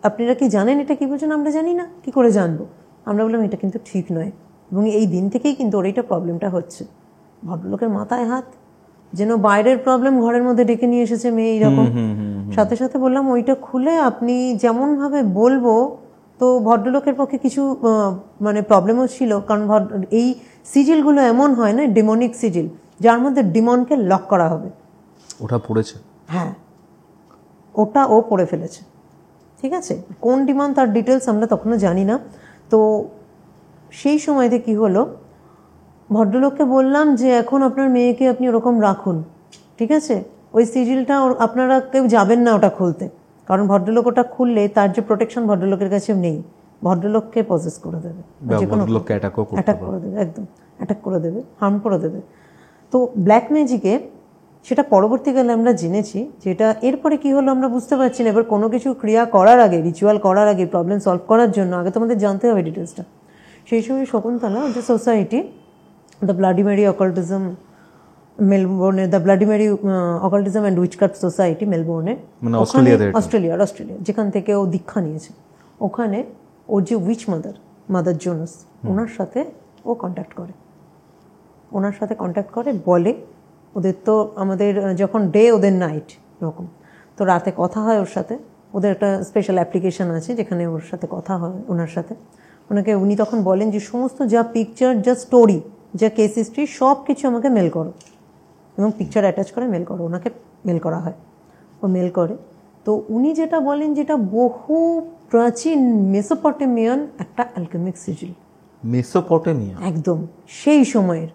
আপনারা কি জানেন এটা কি বলছেন, আমরা জানি না, কি করে জানবো। আমরা বললাম এটা কিন্তু ঠিক নয়, এবং এই দিন থেকেই কিন্তু ওর এইটা প্রবলেমটা হচ্ছে। ভদ্রলোকের মাথায় হাত, যেন বাইরের প্রবলেম ঘরের মধ্যে ডেকে নিয়ে এসেছে মেয়ে এইরকম। সাথে সাথে বললাম ওইটা খুলে আপনি যেমনভাবে বলবো, তো ভদ্রলোকের পক্ষে কিছু মানে প্রবলেমও ছিল, কারণ এই সিজিলগুলো এমন হয় না, ডেমনিক সিজিল, যার মধ্যে ডিমনকে লক করা হবে। ওটা পড়েছে? হ্যাঁ, ওটা ও পড়ে ফেলেছে। ঠিক আছে, কোন ডিমন তার ডিটেলস আমরা তখনও জানি না। তো সেই সময়তে কি হলো, ভদ্রলোককে বললাম যে এখন আপনার মেয়েকে আপনি ওরকম রাখুন, ঠিক আছে, ওই সিজিলটা আপনারা কেউ যাবেন না ওটা খুলতে, কারণ ভদ্রলোক ওটা খুললে তার যে প্রোটেকশন ভদ্রলোকের কাছে নেই, ভদ্রলোককে পজেস করে দেবে, অ্যাটাক করে দেবে, একদম অ্যাটাক করে দেবে, হার্ম করে দেবে। তো ব্ল্যাক ম্যাজিকে সেটা পরবর্তীকালে আমরা জেনেছি, যেটা এরপরে কি হলো আমরা বুঝতে পারছি না। এবার কোনো কিছু ক্রিয়া করার আগে, রিচুয়াল করার আগে, প্রবলেম সলভ করার জন্য আগে তোমাদের জানতে হবে ডিটেলসটা। সেই সময় শকুন্তলা যে society, the bloody Mary occultism মেলবোর্নে, the bloody Mary occultism and witchcraft society মেলবোর্নে, অস্ট্রেলিয়া, যেখান থেকে ও দীক্ষা নিয়েছে, ওখানে ওর যে উইচ মাদার জোনাস, ওনার সাথে ও কন্ট্যাক্ট করে, বলে ওদের তো আমাদের যখন ডে ওদের নাইট এরকম, তো রাতে কথা হয় ওর সাথে, ওদের একটা স্পেশাল অ্যাপ্লিকেশন আছে যেখানে ওর সাথে কথা হয় ওনার সাথে। উনি তখন বলেন যে সমস্ত যা পিকচার, যা স্টোরি, যা কেস হিস্ট্রি, সব কিছু আমাকে মেল করো, এবং পিকচার অ্যাটাচ করে মেল করো। ওনাকে মেল করা হয়, ও মেল করে। তো উনি যেটা বলেন, যেটা বহু প্রাচীন মেসোপটেমিয়ান একটা অ্যালকেমিক সিজিল। মেসোপটেমিয়া? একদম সেই সময়ের।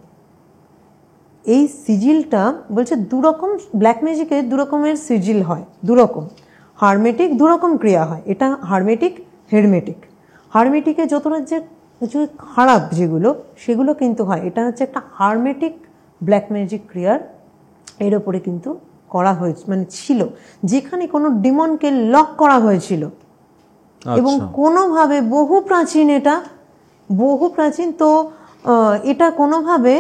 এই সিজিলটা বলছে দুরকম, ব্ল্যাক ম্যাজিকের দুরকমের সিজিল হয়, দুরকম হারমেটিক, দুরকম ক্রিয়া হয়। এটা হারমেটিক, হেরমেটিক। হারমেটিকে যতটা যে কিছু খারাপ যেগুলো, সেগুলো কিন্তু হয়। এটা হচ্ছে একটা হারমেটিক ব্ল্যাক ম্যাজিক ক্রিয়ার এর ওপরে কিন্তু করা হয়েছে, মানে ছিল, যেখানে কোনো ডিমনকে লক করা হয়েছিল, এবং কোনোভাবে বহু প্রাচীন, তো এটা কোনোভাবে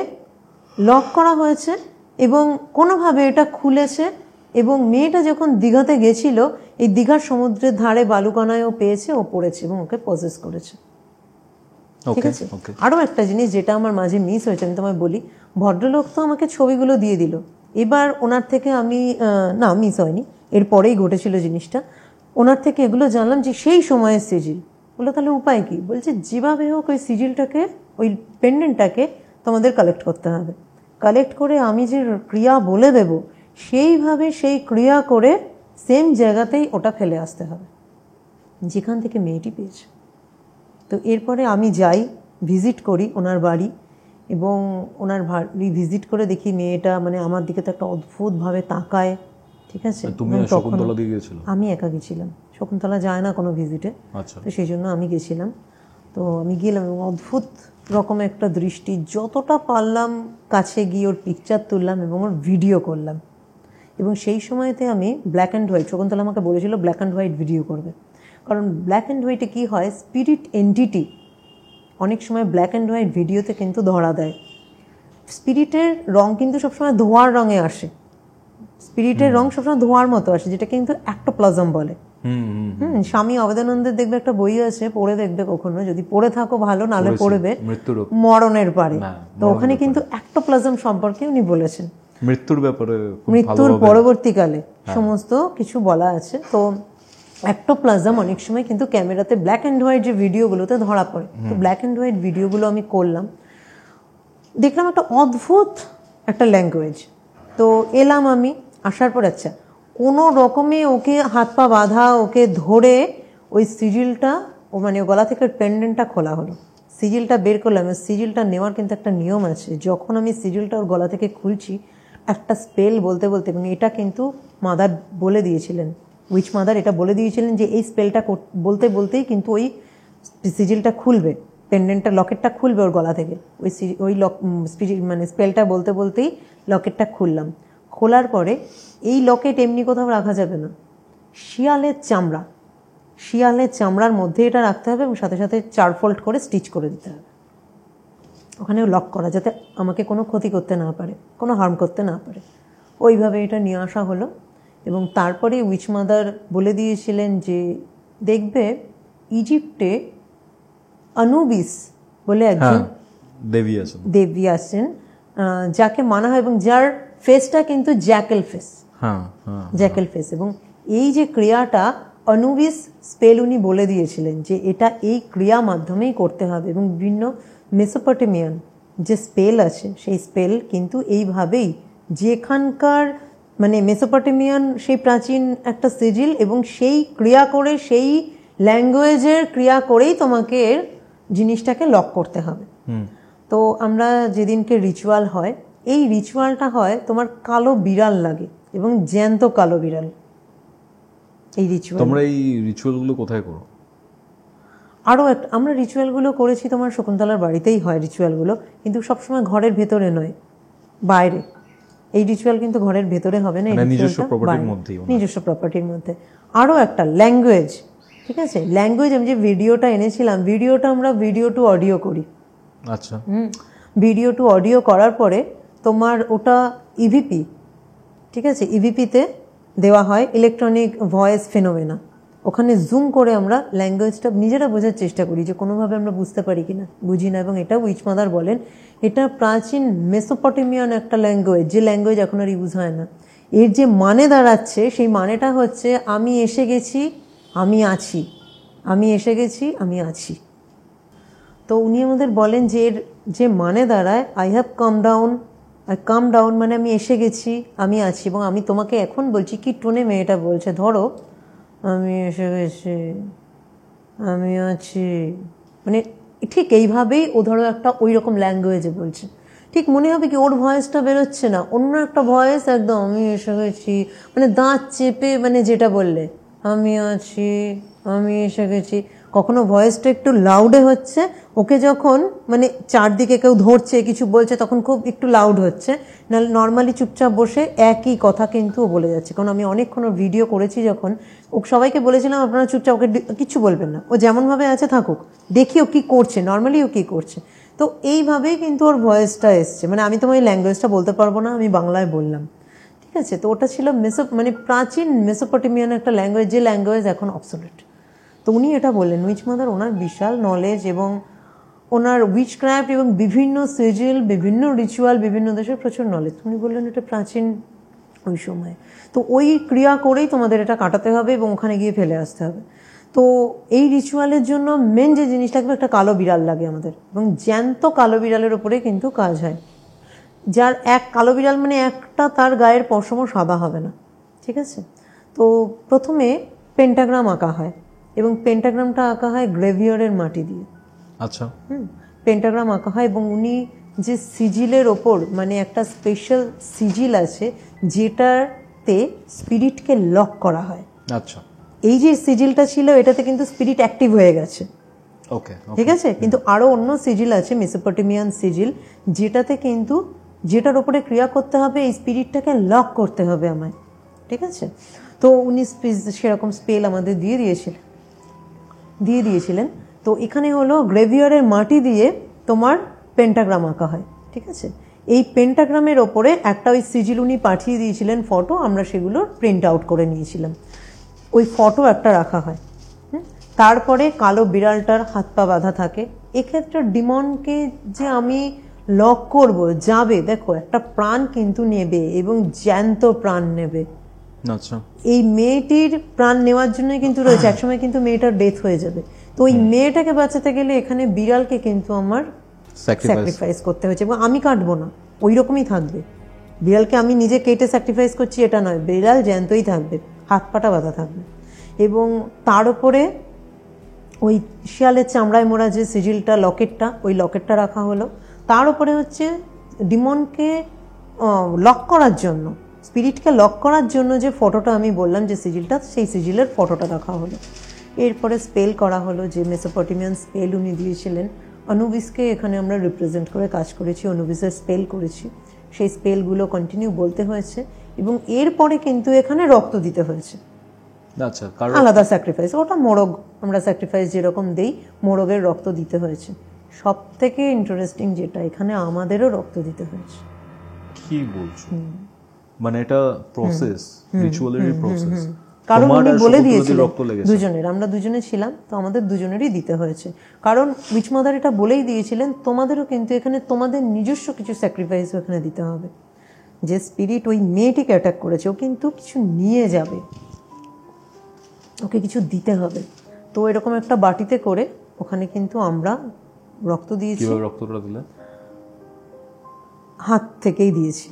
লক করা হয়েছে এবং কোনোভাবে এটা খুলেছে। এবং মেয়েটা যখন দীঘাতে গেছিল, এই দীঘার সমুদ্রের ধারে বালুকানায়ও পেয়েছে, ও পড়েছে এবং ওকে পজেস করেছে। ঠিক আছে, আরও একটা জিনিস যেটা আমার মাঝে মিস হয়েছে, আমি তোমায় বলি। ভদ্রলোক তো আমাকে ছবিগুলো দিয়ে দিল, এবার ওনার থেকে আমি, না মিস হয়নি, এরপরেই ঘটেছিল জিনিসটা, ওনার থেকে এগুলো জানলাম যে সেই সময়ের সিজিল। বললো তাহলে উপায় কি? বলছে যেভাবে হোক ওই সিজিলটাকে, ওই পেন্ডেন্টটাকে তোমাদের কালেক্ট করতে হবে। কালেক্ট করে আমি যে ক্রিয়া বলে দেব, সেইভাবে সেই ক্রিয়া করে সেম জায়গাতেই ওটা ফেলে আসতে হবে যেখান থেকে মেয়েটি পেয়েছে। তো এরপরে আমি যাই, ভিজিট করি ওনার বাড়ি, এবং ওনার বাড়ি ভিজিট করে দেখি মেয়েটা মানে আমার দিকে তো একটা অদ্ভুতভাবে তাকায়। ঠিক আছে, আমি একা গেছিলাম, শকুন্তলা যায় না কোনো ভিজিটে, তো সেই জন্য আমি গেছিলাম। তো আমি গেলাম, অদ্ভুত রকম একটা দৃষ্টি, যতটা পারলাম কাছে গিয়ে ওর পিকচার তুললাম এবং ওর ভিডিও করলাম। এবং সেই সময়তে আমি ব্ল্যাক অ্যান্ড হোয়াইট, শকুন্তলা আমাকে বলেছিল ব্ল্যাক অ্যান্ড হোয়াইট ভিডিও করবে, কারণ ব্ল্যাক অ্যান্ড হোয়াইটে কী হয়, স্পিরিট এন্টিটি অনেক সময় ব্ল্যাক অ্যান্ড হোয়াইট ভিডিওতে কিন্তু ধরা দেয়। স্পিরিটের রং কিন্তু সবসময় ধোঁয়ার রঙে আসে, স্পিরিটের রং সবসময় ধোঁয়ার মতো আসে, যেটা কিন্তু অ্যাক্টোপ্লাজম বলে। স্বামী অবেদানন্দের দেখবে একটা বই আছে, পড়ে দেখবে কখনো, যদি পড়ে থাকো ভালো, নালে পড়বে, মরণের পারে। তো ওখানে কিন্তু অ্যাক্টোপ্লাজম সম্পর্কে উনি বলেছেন, মৃত্যুর ব্যাপারে, মৃত্যুর পরবর্তীকালে সমস্ত কিছু বলা আছে। তো অ্যাক্টোপ্লাজম অনেক সময় কিন্তু ক্যামেরাতে ব্ল্যাক অ্যান্ড হোয়াইট যে ভিডিওগুলোতে ধরা পড়ে। তো ব্ল্যাক অ্যান্ড হোয়াইট ভিডিওগুলো আমি করলাম, দেখলাম একটা অদ্ভুত একটা ল্যাঙ্গুয়েজ। তো এলাম আমি, আসার পর আচ্ছা কোনো রকমে ওকে হাত পা বাঁধা, ওকে ধরে ওই সিজিলটা, ও মানে গলা থেকে পেন্ডেন্টটা খোলা হলো, সিজিলটা বের করলাম। সিজিলটা নেওয়ার কিন্তু একটা নিয়ম আছে, যখন আমি সিজিলটা ওর গলা থেকে খুলছি, একটা স্পেল বলতে বলতে, এবং এটা কিন্তু মাদার বলে দিয়েছিলেন, উইচ মাদার এটা বলে দিয়েছিলেন যে এই স্পেলটা বলতে বলতেই কিন্তু ওই সিজিলটা খুলবে, পেন্ডেন্টটা, লকেটটা খুলবে ওর গলা থেকে। ওই মানে স্পেলটা বলতে বলতেই লকেটটা খুললাম। খোলার পরে এই লকেট এমনি কোথাও রাখা যাবে না, শিয়ালের চামড়ার মধ্যে এটা রাখতে হবে, এবং সাথে সাথে 4 ফোল্ড করে স্টিচ করে দিতে হবে ওখানে লক করা, যাতে আমাকে কোনো ক্ষতি করতে না পারে, কোনো হার্ম করতে না পারে। ওইভাবে এটা নিয়ে আসা হলো। এবং তারপরে উইচ মাদার বলে দিয়েছিলেন যে দেখবে ইজিপ্টে আনুবিস বলে একজন দেবী আছেন যাকে মানা হয় এবং যার ফেসটা কিন্তু জ্যাকেল ফেস, জ্যাকেল ফেস। এবং এই যে ক্রিয়াটা অনুবিস স্পেল উনি বলে দিয়েছিলেন যে এটা এই ক্রিয়া মাধ্যমেই করতে হবে, এবং বিভিন্ন মেসোপটেমিয়ান যে স্পেল আছে সেই স্পেল কিন্তু এইভাবেই, যেখানকার মানে মেসোপটেমিয়ান সেই প্রাচীন একটা সিজিল এবং সেই ক্রিয়া করে সেই ল্যাঙ্গুয়েজের ক্রিয়া করেই তোমাকে এর জিনিসটাকে লক করতে হবে। তো আমরা যেদিনকে রিচুয়াল হয়, এই রিচুয়ালটা হয় তোমার কালো বিড়াল লাগে এবং জ্যান্ত কালো বিড়াল। এই রিচুয়াল তোমরা এই রিচুয়ালগুলো কোথায় করো? আরও একটা আমরা রিচুয়ালগুলো করেছি তোমার শকুন্তলার বাড়িতেই হয় রিচুয়ালগুলো, কিন্তু সবসময় ঘরের ভেতরে নয়, বাইরে। এই রিচুয়াল কিন্তু ঘরের ভেতরে হবে না, নিজস্ব প্রপার্টির মধ্যেই, নিজস্ব প্রপার্টির মধ্যে। আরও একটা ল্যাঙ্গুয়েজ, ঠিক আছে, ল্যাঙ্গুয়েজ। আমি যে ভিডিওটা এনেছিলাম, ভিডিওটা আমরা ভিডিও টু অডিও করি। আচ্ছা, ভিডিও টু অডিও করার পরে তোমার ওটা ইভিপি, ঠিক আছে, ইভিপিতে দেওয়া হয়, ইলেকট্রনিক ভয়েস ফেনোমেনা। ওখানে জুম করে আমরা ল্যাঙ্গুয়েজটা নিজেরা বোঝার চেষ্টা করি যে কোনোভাবে আমরা বুঝতে পারি কিনা, বুঝি না। এবং এটা উইচ মাদার বলেন এটা প্রাচীন মেসোপটেমিয়ান একটা ল্যাঙ্গুয়েজ, যে ল্যাঙ্গুয়েজ এখন আর ইউজ হয় না। এর যে মানে দাঁড়াচ্ছে সেই মানেটা হচ্ছে আমি এসে গেছি, আমি আছি, আমি এসে গেছি, আমি আছি। তো উনি আমাদের বলেন যে এর যে মানে দাঁড়ায় I have come down, I come down মানে আমি এসে গেছি, আমি আছি। এবং আমি তোমাকে এখন বলছি, কি টোনে মেয়েটা বলছে, ধরো আমি এসে গেছি, আমি আছি, মানে ঠিক এইভাবেই ও ধরো একটা ওই রকম ল্যাঙ্গুয়েজে বলছে। ঠিক মনে হবে কি ওর ভয়েসটা বেরোচ্ছে না, অন্য একটা ভয়েস একদম আমি এসে গেছি, মানে দাঁত চেপে, মানে যেটা বললে আমি আছি, আমি এসে গেছি। কখনো ভয়েসটা একটু লাউডে হচ্ছে, ওকে যখন মানে চারদিকে কেউ ধরছে কিছু বলছে তখন খুব একটু লাউড হচ্ছে, নাহলে নর্মালি চুপচাপ বসে একই কথা কিন্তু ও বলে যাচ্ছে। কারণ আমি অনেকক্ষণ ভিডিও করেছি, যখন ও সবাইকে বলেছিলাম আপনারা চুপচাপ, ওকে কিছু বলবেন না, ও যেমনভাবে আছে থাকুক, দেখি ও কী করছে, নর্মালি ও কী করছে। তো এইভাবেই কিন্তু ওর ভয়েসটা এসছে। মানে আমি তোমার এই ল্যাঙ্গুয়েজটা বলতে পারবো না, আমি বাংলায় বললাম, ঠিক আছে। তো ওটা ছিল মানে প্রাচীন মেসোপটেমিয়ান একটা ল্যাঙ্গুয়েজ, যে ল্যাঙ্গুয়েজ এখন অবসোলেট। তো উনি এটা বললেন, উইচ মাদার ওনার বিশাল নলেজ এবং ওনার উইচক্রাফট এবং বিভিন্ন সিজিল, বিভিন্ন রিচুয়াল, বিভিন্ন দেশের প্রচুর নলেজ। উনি বললেন এটা প্রাচীন ওই সময়, তো ওই ক্রিয়া করেই তোমাদের এটা কাটাতে হবে এবং ওখানে গিয়ে ফেলে আসতে হবে। তো এই রিচুয়ালের জন্য মেন যে জিনিস লাগবে, একটা কালো বিড়াল লাগে আমাদের, এবং জ্যান্ত কালো বিড়ালের ওপরে কিন্তু কাজ হয়। যার এক কালো বিড়াল মানে একটা তার গায়ের পশমও সাদা হবে না, ঠিক আছে। তো প্রথমে পেন্টাগ্রাম আঁকা হয়, এবং পেন্টাগ্রামটা আঁকা হয় গ্রেভিয়ারের মাটি দিয়ে। আচ্ছা, পেন্টাগ্রাম আঁকা হয়, এবং উনি যে সিজিলের ওপর, মানে একটা স্পেশাল সিজিল আছে যেটাতে স্পিরিটকে লক করা হয়। আচ্ছা, এই যে সিজিলটা ছিল এটাতে কিন্তু স্পিরিট অ্যাক্টিভ হয়ে গেছে, ওকে, ঠিক আছে। কিন্তু আরও অন্য সিজিল আছে, মেসোপটেমিয়ান সিজিল, যেটাতে কিন্তু যেটার ওপরে ক্রিয়া করতে হবে এই স্পিরিটটাকে লক করতে হবে আমায়, ঠিক আছে। তো উনি সেরকম স্পেল আমাদের দিয়ে দিয়েছিলেন। তো এখানে হলো গ্রেভিয়ারের মাটি দিয়ে তোমার পেন্টাগ্রাম আঁকা হয়, ঠিক আছে। এই পেন্টাগ্রামের ওপরে একটা ওই সিজিল উনি পাঠিয়ে দিয়েছিলেন ফটো, আমরা সেগুলো প্রিন্ট আউট করে নিয়েছিলাম, ওই ফটো একটা রাখা হয়। তারপরে কালো বিড়ালটার হাত পা বাঁধা থাকে। এক্ষেত্রে ডিমনকে যে আমি লক করব, যাবে, দেখো একটা প্রাণ কিন্তু নেবে এবং জ্যান্ত প্রাণ নেবে। আচ্ছা, এই মেয়েটির প্রাণ নেওয়ার জন্য কিন্তু রয়েছে, একসময় কিন্তু মেয়েটার ডেথ হয়ে যাবে। তো ওই মেয়েটাকে বাঁচাতে গেলে এখানে বিড়ালকে কিন্তু আমার স্যাক্রিফাইস করতে হয়েছে, এবং আমি কাটবো না, ওই রকমই থাকবে। বিড়ালকে আমি নিজে কেটে স্যাক্রিফাইস করছি এটা নয়, বিড়াল জ্যান্তই থাকবে, হাত পাটা বাঁধা থাকবে। এবং তার উপরে ওই শিয়ালের চামড়ায় মোড়া যে সিজিলটা, লকেটটা, ওই লকেটটা রাখা হলো। তার উপরে হচ্ছে ডিমনকে লক করার জন্য, স্পিরিটকে লক করার জন্য যে ফটোটা আমি বললাম, যে সিজিলটা, সেই সিজিলের ফটোটা রাখা হলো। এরপরে স্পেল করা হলো, যে মেসোপটেমিয়ান স্পেল উনি দিয়েছিলেন। অনুবিসকে এখানে আমরা রিপ্রেজেন্ট করে কাজ করেছি, অনুবিসের স্পেল করেছি, সেই স্পেলগুলো কন্টিনিউ বলতে হয়েছে। এবং এরপরে কিন্তু এখানে রক্ত দিতে হয়েছে, আচ্ছা, আলাদা স্যাক্রিফাইস। ওটা মোরগ, আমরা স্যাক্রিফাইস যেরকম দেই, মোরগের রক্ত দিতে হয়েছে। সব থেকে ইন্টারেস্টিং যেটা, এখানে আমাদেরও রক্ত দিতে হয়েছে। কি বলছো? মানে এটা প্রসেস, রিচুয়ালেরই প্রসেস। কারণ তোমার উনি আর বলে শকুন্তলাদির দিয়েছিলেন রক্ত লেগেছে। দুজনের, আমরা দুজনে ছিলাম, তো আমাদের দুজনেরই দিতে হয়েছে। কারণ উইচ মাদার এটা বলেই দিয়েছিলেন তোমাদেরও কিন্তু এখানে তোমাদের নিজস্ব কিছু স্যাক্রিফাইস এখানে দিতে হবে। যে স্পিরিট ওই মেয়েটিকে অ্যাটাক করেছে ও কিন্তু কিছু নিয়ে যাবে, ওকে কিছু দিতে হবে। তো এরকম একটা বাটিতে করে ওখানে কিন্তু আমরা রক্ত দিয়েছি। কিভাবে রক্তটা দিলে? হাত থেকেই দিয়েছি।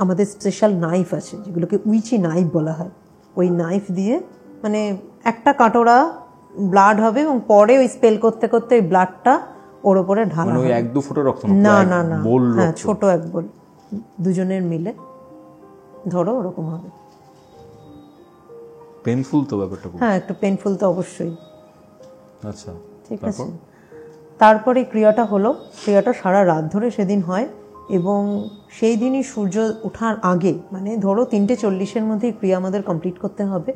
আমাদের স্পেশাল নাইফ আছে যেগুলোকে উইচি নাইফ বলা হয়, ওই নাইফ দিয়ে মানে একটা কাটোরা ব্লাড হবে এবং পরে ওই স্পেল করতে করতে ওই ব্লাডটা ওর ওপরে ঢালা মানে ওই হবে। 1-2 ফোঁটা রক্ত না না না, বোল হ্যাঁ রক্ত। ছোট এক বোল, দুজনের মিলে ধরো ওরকম হবে। পেইনফুল তো ব্যাপারটা খুব। হ্যাঁ একটু পেইনফুল তো অবশ্যই। আচ্ছা, ঠিক আছে। তারপরে ক্রিয়াটা হলো, ক্রিয়াটা সারা রাত ধরে সেদিন হয় এবং সেই দিনই সূর্য ওঠার আগে মানে ধরো 3:40-এর মধ্যে এই ক্রিয়া আমাদের কমপ্লিট করতে হবে।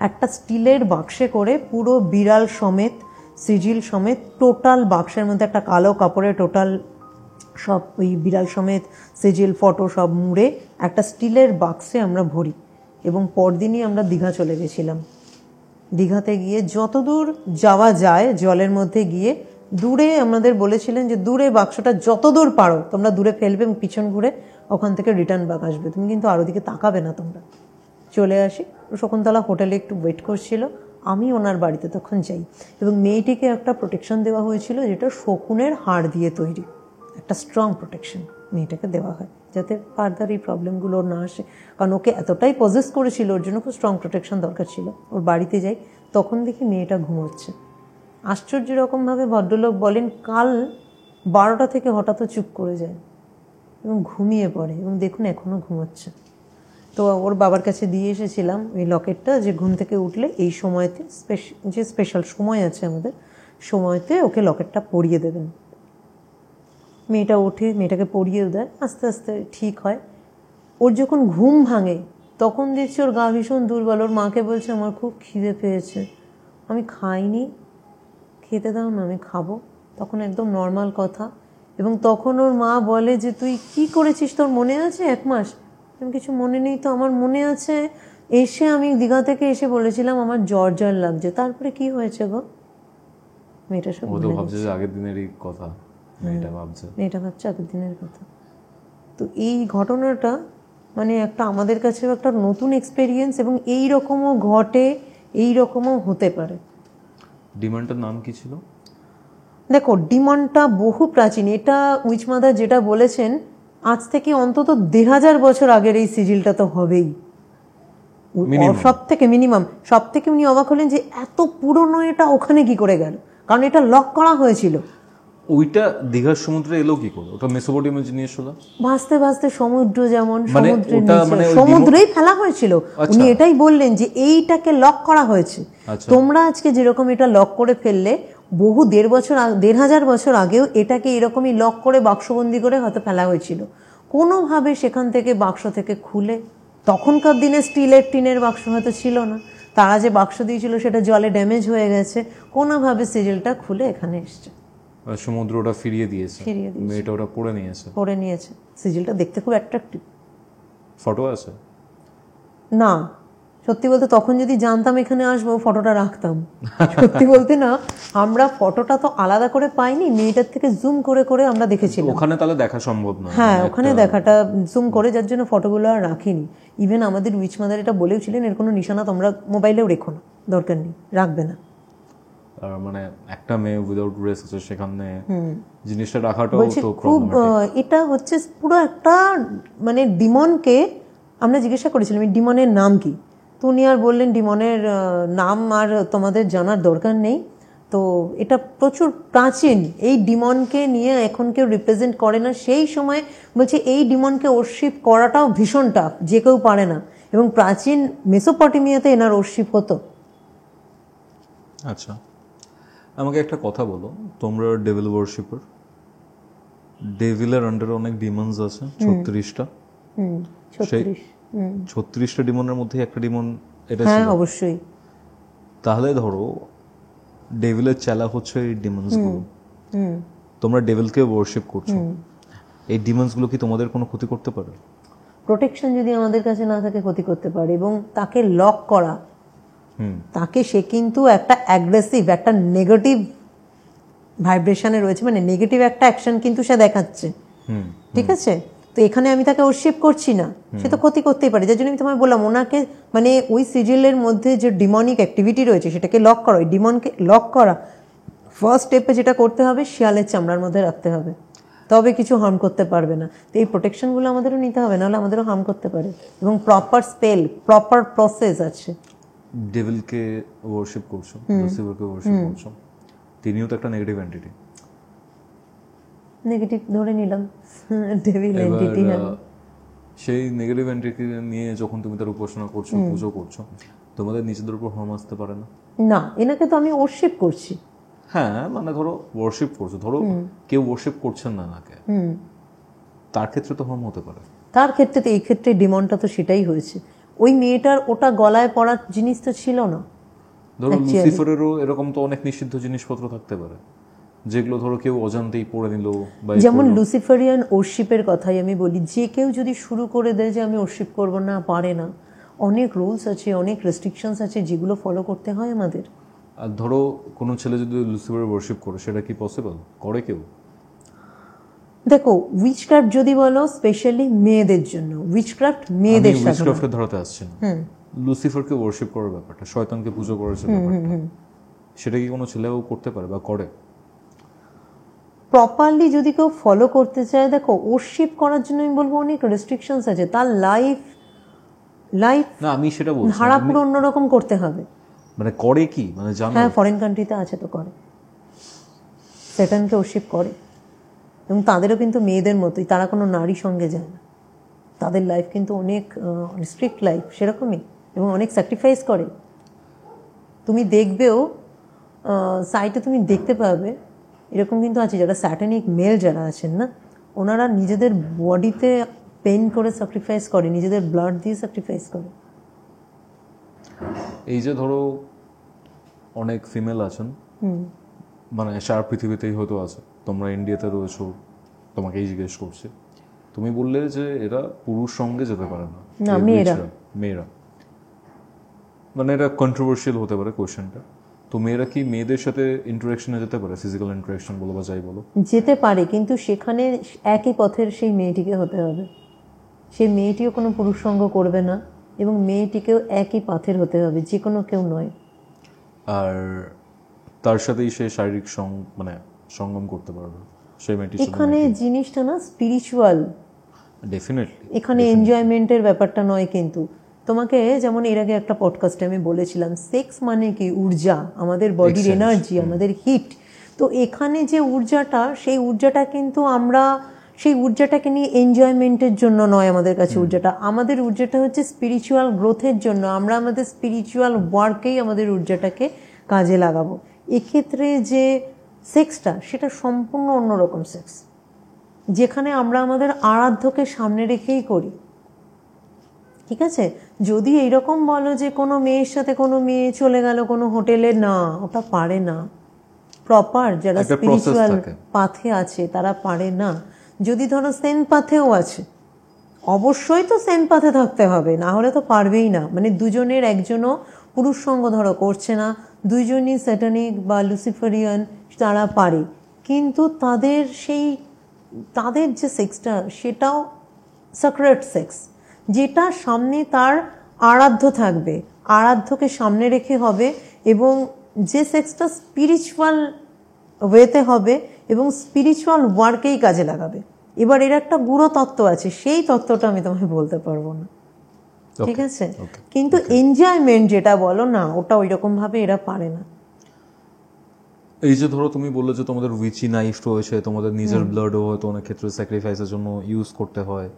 একটা স্টিলের বাক্সে করে পুরো বিড়াল সমেত, সিজিল সমেত, টোটাল বাক্সের মধ্যে একটা কালো কাপড়ে টোটাল সব ওই বিড়াল সমেত সিজিল ফটো সব মুড়ে একটা স্টিলের বাক্সে আমরা ভরি এবং পরদিনই আমরা দীঘা চলে গেছিলাম। দীঘাতে গিয়ে যতদূর যাওয়া যায় জলের মধ্যে গিয়ে দূরে আমাদের বলেছিলেন যে দূরে বাক্সটা যতদূর পারো তোমরা দূরে ফেলবে এবং পিছন ঘুরে ওখান থেকে রিটার্ন ব্যাক আসবে, তুমি কিন্তু আরও দিকে তাকাবে না। তোমরা চলে আসি। শকুন্তলা হোটেলে একটু ওয়েট করছিল, আমি ওনার বাড়িতে তখন যাই এবং মেয়েটিকে একটা প্রোটেকশন দেওয়া হয়েছিল যেটা শকুনের হাড় দিয়ে তৈরি, একটা স্ট্রং প্রোটেকশন মেয়েটাকে দেওয়া হয় যাতে ফার্দার এই প্রবলেমগুলো না আসে। কারণ ওকে এতটাই পজেস করেছিল, ওর জন্য খুব স্ট্রং প্রোটেকশন দরকার ছিল। ওর বাড়িতে যাই, তখন দেখি মেয়েটা ঘুমোচ্ছে। আশ্চর্য রকমভাবে ভদ্রলোক বলেন কাল 12টা থেকে হঠাৎ চুপ করে যায় এবং ঘুমিয়ে পড়ে এবং দেখুন এখনও ঘুমোচ্ছে। তো ওর বাবার কাছে দিয়ে এসেছিলাম ওই লকেটটা, যে ঘুম থেকে উঠলে এই সময়তে যে স্পেশাল সময় আছে আমাদের, সময়তে ওকে লকেটটা পরিয়ে দেবেন। মেয়েটা ওঠে, মেয়েটাকে পরিয়ে দেয়, আস্তে আস্তে ঠিক হয়। ওর যখন ঘুম ভাঙে তখন দেখছি ওর গা ভীষণ দুর্বল। ওর মাকে বলছে আমার খুব খিদে পেয়েছে, আমি খাইনি, খেতে দাও না, আমি খাবো। তখন একদম নর্মাল কথা। এবং তখন ওর মা বলে যে তুই কি করেছিস, তোর মনে আছে 1 মাস? আমি কিছু মনে নেই তো, আমার মনে আছে এসে আমি দীঘা থেকে এসে বলেছিলাম আমার জ্বর জ্বর লাগছে। তারপরে কি হয়েছে গো? মেয়েটা সব ও তো ভাবছে যে আগের দিনেরই কথা, মেয়েটা ভাবছে আগের দিনের কথা। তো এই ঘটনাটা মানে একটা আমাদের কাছেও একটা নতুন এক্সপেরিয়েন্স এবং এই রকমও ঘটে, এই রকমও হতে পারে। ডিমান্ডটার নাম কি ছিল? দেখো ডিমনটা বহু প্রাচীন। এটা উইচ মাদার যেটা বলেছেন আজ থেকে অন্তত 1500 বছর আগের এই সিজিলটা তো হবেই সব থেকে মিনিমাম। সব থেকে উনি অবাক হলেন যে এত পুরনো এটা ওখানে কি করে গেল, কারণ এটা লক করা হয়েছিল। ওইটা দীঘার সমুদ্রে এলো কি করে? ওটা মেসোপটেমিয়া নিয়ে এসলো ভাসতে ভাসতে সমুদ্র, যেমন মানে সমুদ্রের ওটা নিচে মানে ওই সমুদ্রেই ফেলা হয়েছিল। উনি এটাই বললেন যে এইটাকে লক করা হয়েছে। তোমরা আজকে যেরকম এটা লক করে ফেললে, বহু 1500 বছর আগেও এটাকে এরকমই লক করে বাক্সবন্দি করে হয়তো ফেলা হয়েছিল। কোনোভাবে সেখান থেকে বাক্স থেকে খুলে, তখনকার দিনে স্টিলের টিনের বাক্স হয়তো ছিল না, তারা যে বাক্স দিয়েছিল সেটা জলে ড্যামেজ হয়ে গেছে, কোনোভাবে সিজিলটা খুলে এখানে এসছে। সমুদ্র ওটা ফিরিয়ে দিয়েছে, মেয়েটা ওটা পরে নিয়েছে। সিজিলটা দেখতে খুব অ্যাট্রাক্টিভ। ফটো আছে না, সত্যি বলতে তখন যদি জানতাম এখানে আসবো ফটোটা রাখতাম। সত্যি বলতে না, আমরা ফটোটা তো আলাদা করে পাইনি, মেয়েটার থেকে জুম করে করে আমরা দেখেছিলাম। ওখানে তাহলে দেখা সম্ভব না। হ্যাঁ ওখানে দেখাটা জুম করে, যার জন্য ফটোগুলো আর রাখিনি। ইভেন আমাদের উইচ মাদার এটা বলেওছিলেন এর কোনো নিশানা তোমরা মোবাইলেও রেখো না, দরকার নেই, রাখবে না। মানে একটা মেয়ে উইদাউট ড্রেস আছে সেখানে জিনিসটা রাখাটাও তো খুব এটা হচ্ছে পুরো একটা মানে ডিমনকে আমরা জিজ্ঞাসা করেছিলাম এই ডিমনের নাম কি, তো উনি আর বললেন ডিমনের নাম আর তোমাদের জানার দরকার নেই। তো এটা প্রচুর প্রাচীন, এই ডিমনকে নিয়ে এখন কেউ রিপ্রেজেন্ট করে না। সেই সময় বলছে এই ডিমনকে ওরশিপ করাটাও ভীষণ টাফ, যে কেউ পারে না, এবং প্রাচীন মেসোপটেমিয়াতে এনার ওরশিপ হতো। আচ্ছা, আমাকে একটা কথা বলো, তোমরা ডেভিল ওয়ার্শিপার, ডেভিলের আন্ডারে অনেক ডিমনস আছে 36টা। 36টা ডিমনের মধ্যে একটা ডিমন এটা ছিল। হ্যাঁ অবশ্যই। তাহলে ধরো ডেভিলের চেলা হচ্ছে এই ডিমনস গুলো, তোমরা ডেভিলকে ওয়ার্শিপ করছো, এই ডিমনস গুলো কি তোমাদের কোনো ক্ষতি করতে পারে? প্রোটেকশন যদি আমাদের কাছে না থাকে ক্ষতি করতে পারে, এবং তাকে লক করা, তাকে সে কিন্তু একটা অ্যাগ্রেসিভ, একটা নেগেটিভ ভাইব্রেশনে রয়েছে, মানে নেগেটিভ একটা অ্যাকশন কিন্তু সে দেখাচ্ছে, ঠিক আছে? তো এখানে আমি তাকে ওরশিপ করছি না, সে তো ক্ষতি করতেই পারে। যার জন্য আমি তোমায় বললাম ওনাকে মানে ওই সিজিলের মধ্যে যে ডিমনিক অ্যাক্টিভিটি রয়েছে সেটাকে লক করা, ওই ডিমনকে লক করা ফার্স্ট স্টেপে যেটা করতে হবে, শিয়ালের চামড়ার মধ্যে রাখতে হবে, তবে কিছু হার্ম করতে পারবে না। তো এই প্রোটেকশনগুলো আমাদেরও নিতে হবে, নাহলে আমাদেরও হার্ম করতে পারে, এবং প্রপার স্পেল, প্রপার প্রসেস আছে। ডেভিলকে ওয়ার্শিপ করছো, লুসিফারকে ওয়ার্শিপ করছো, তিনিও তো একটা নেগেটিভ এন্টিটি, নেগেটিভ ধরে নিলাম, ডেভিল এন্টিটি। সেই নেগেটিভ এন্টিটি নিয়ে যখন তুমি তার উপাসনা করছো, পুজো করছো, তোমাদের নিজেদের উপর হার্ম আসতে পারে না? না, এনাকে তো আমি ওরশিপ করছি। হ্যাঁ, মানে ধরো ওয়ার্শিপ করছো, ধরো কেউ ওয়ার্শিপ করছেন না নাকে, তার ক্ষেত্রে তো হার্ম হতে পারে। তার ক্ষেত্রে তো, এই ক্ষেত্রে ডিমনটা তো সেটাই হয়েছে। ওই মেয়েটার ওটা গলায় পড়ার জিনিস তো ছিল না। ধরো লুসিফারেরও এরকম তো অনেক নিষিদ্ধ জিনিসপত্র থাকতে পারে, যেগুলো ধরো কেউ অজান্তেই পড়ে নিল। যেমন লুসিফারিয়ান ওরশিপের কথাই আমি বলি, যে কেউ যদি শুরু করে দেয় যে আমি ওরশিপ করব না, পারে না। অনেক রুলস আছে, অনেক রেস্ট্রিকশনস আছে, যেগুলো ফলো করতে হয় আমাদের। আর ধরো কোনো ছেলে যদি লুসিফার ওয়ার্শিপ করে, সেটা কি পসিবল? করে কেউ? দেখো, উইচক্রাফট যদি বলো স্পেশালি মেয়েদের জন্য, উইচক্রাফট মেয়েদের সাথে, উইচক্রাফটে ধরাতে আসছে না, লুসিফারকে ওয়ার্শিপ করার ব্যাপারটা, শয়তানকে পুজো করার যে ব্যাপারটা, সেটা কি কোনো ছেলেও করতে পারে বা করে? প্রপারলি যদি কেউ ফলো করতে চায়, দেখো ওরশিপ করার জন্য আমি বলবো অনেক রেস্ট্রিকশনস আছে, তার লাইফ না, আমি সেটা বলছি, ধারা পুরো অন্যরকম করতে হবে। মানে করে কি, মানে জানো? হ্যাঁ, ফরেন কান্ট্রিতে আছে তো করে, সেটানকে ওরশিপ করে, এবং তাদেরও কিন্তু মেয়েদের মতোই, তারা কোনো নারী সঙ্গে যায় না, তাদের লাইফ কিন্তু অনেক স্ট্রিক্ট লাইফ সেরকমই, এবং অনেক স্যাক্রিফাইস করে। তুমি দেখবেও সাইটে তুমি দেখতে পাবে এরকম কিন্তু আছে, যারা স্যাটানিক মেল যারা আছেন না, ওনারা নিজেদের বডিতে পেন করে স্যাক্রিফাইস করে, নিজেদের ব্লাড দিয়ে স্যাক্রিফাইস করে। এই যে ধরো অনেক ফিমেল আছেন, মানে সারা পৃথিবীতেই হয়তো আছে, তোমরা ইন্ডিয়াতে রয়েছো, তোমাকেই জিজ্ঞেস করছি, তুমি বললে যে এরা পুরুষ সঙ্গে যেতে পারে না, মেয়েরা, মানে এটা কন্ট্রোভার্সিয়াল হতে পারে কোয়েশ্চেনটা, তো মেয়েরা কি মেয়েদের সাথে ইন্টারাকশনে যেতে পারে, ফিজিক্যাল ইন্টারাকশন বলো বা যাই বলো? যেতে পারে, কিন্তু সেখানে একই পথের সেই মেয়েটিকে হতে হবে, সেই মেয়েটিও কোনো পুরুষ সঙ্গ করবে না, এবং মেয়েটিকেও একই পথের হতে হবে, যে কোনো কেউ নয়। আর তার সাথেই সে শারীরিক মানে সঙ্গম করতে পারবে সেই মেয়েটির সাথে। এখানে জিনিসটা না স্পিরিচুয়াল, ডেফিনেটলি এখানে এনজয়মেন্টের ব্যাপারটা নয়। কিন্তু তোমাকে যেমন এর আগে একটা পডকাস্টে আমি বলেছিলাম, সেক্স মানে কি ঊর্জা, আমাদের বডির এনার্জি, আমাদের হিট। তো এখানে যে ঊর্জাটা, সেই ঊর্জাটা কিন্তু আমরা সেই ঊর্জাটাকে নিয়ে এনজয়মেন্টের জন্য নয়, আমাদের কাছে আমাদের ঊর্জাটা হচ্ছে স্পিরিচুয়াল গ্রোথের জন্য। আমরা আমাদের স্পিরিচুয়াল ওয়ার্কেই আমাদের ঊর্জাটাকে কাজে লাগাবো। এক্ষেত্রে যে সেক্সটা, সেটা সম্পূর্ণ অন্যরকম সেক্স, যেখানে আমরা আমাদের আরাধ্যকে সামনে রেখেই করি, ঠিক আছে? যদি এইরকম বলো যে কোনো মেয়ের সাথে কোনো মেয়ে চলে গেল কোনো হোটেলে, না, ওটা পারে না। প্রপার যারা স্পিরিচুয়াল পাথে আছে তারা পারে না। যদি ধরো সেম পাথেও আছে, অবশ্যই তো সেম পাথে থাকতে হবে, না হলে তো পারবেই না। মানে দুজনের একজনও পুরুষ সঙ্গ ধরো করছে না, দুইজনই স্যাটানিক বা লুসিফারিয়ান, তারা পারে, কিন্তু তাদের যে সেক্সটা, সেটাও সিক্রেট সেক্স, যেটা সামনে তার আরাধ্য থাকবে, আরাধ্যকে সামনে রেখে হবে, এবং যে সেক্সটা স্পিরিচুয়াল ওয়েতে হবে এবং স্পিরিচুয়াল ওয়ার্কেই কাজে লাগাবে। এবার এর একটা গুরু তত্ত্ব আছে, সেই তত্ত্বটা আমি তোমায় বলতে পারবো না, ঠিক আছে? কিন্তু এনজয়মেন্ট যেটা বলো না, ওটা ওই রকম ভাবে এরা পারে না। এই যে ধরো তুমি বললে যে তোমাদের উইচি নাইফ রয়েছে, তোমাদের নিজের ব্লাডও হয়তো অনেক ক্ষেত্রে স্যাক্রিফাইসের জন্য ইউজ করতে হয়,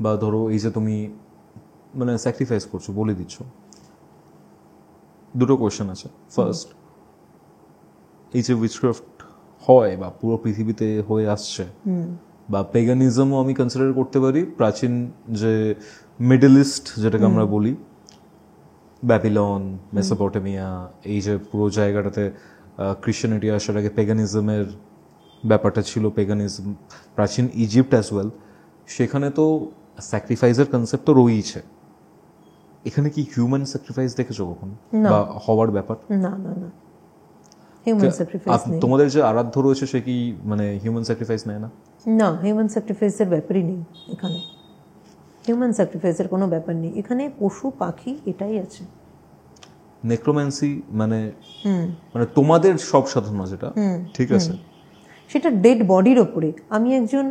বা ধরো এই যে তুমি মানে স্যাক্রিফাইস করছো, বলে দিচ্ছ, দুটো কোয়েশ্চেন আছে। ফার্স্ট, এই যে উইচক্রাফট হয় বা পুরো পৃথিবীতে হয়ে আসছে, বা পেগানিজমও আমি কনসিডার করতে পারি, প্রাচীন যে মিডল ইস্ট যেটাকে আমরা বলি, ব্যাবিলন, মেসোপটেমিয়া, এই যে পুরো জায়গাটাতে ক্রিশ্চিয়ানিটি আসার আগে পেগানিজমের ব্যাপারটা ছিল, পেগানিজম, প্রাচীন ইজিপ্ট অ্যাজ ওয়েল, সেখানে তো স্যাক্রিফাইসের কনসেপ্ট তো রয়েছে, এখানে কি হিউম্যান স্যাক্রিফাইস দেখেছো কখন বা হওয়ার ব্যাপার? না না না, হিউম্যান স্যাক্রিফাইস নেই। তোমাদের যে আরাধ্য রয়েছে সে কি মানে হিউম্যান স্যাক্রিফাইস নেয় না? না, হিউম্যান স্যাক্রিফাইসের ব্যাপারই নেই এখানে। হিউম্যান স্যাক্রিফাইসের কোনো ব্যাপার নেই এখানে, পশু পাখি এটাই আছে। নেক্রোম্যান্সি মানে মানে তোমাদের সব সাধনা যেটা, ঠিক আছে, সেটা ডেড বডির ওপরে। আমি একজন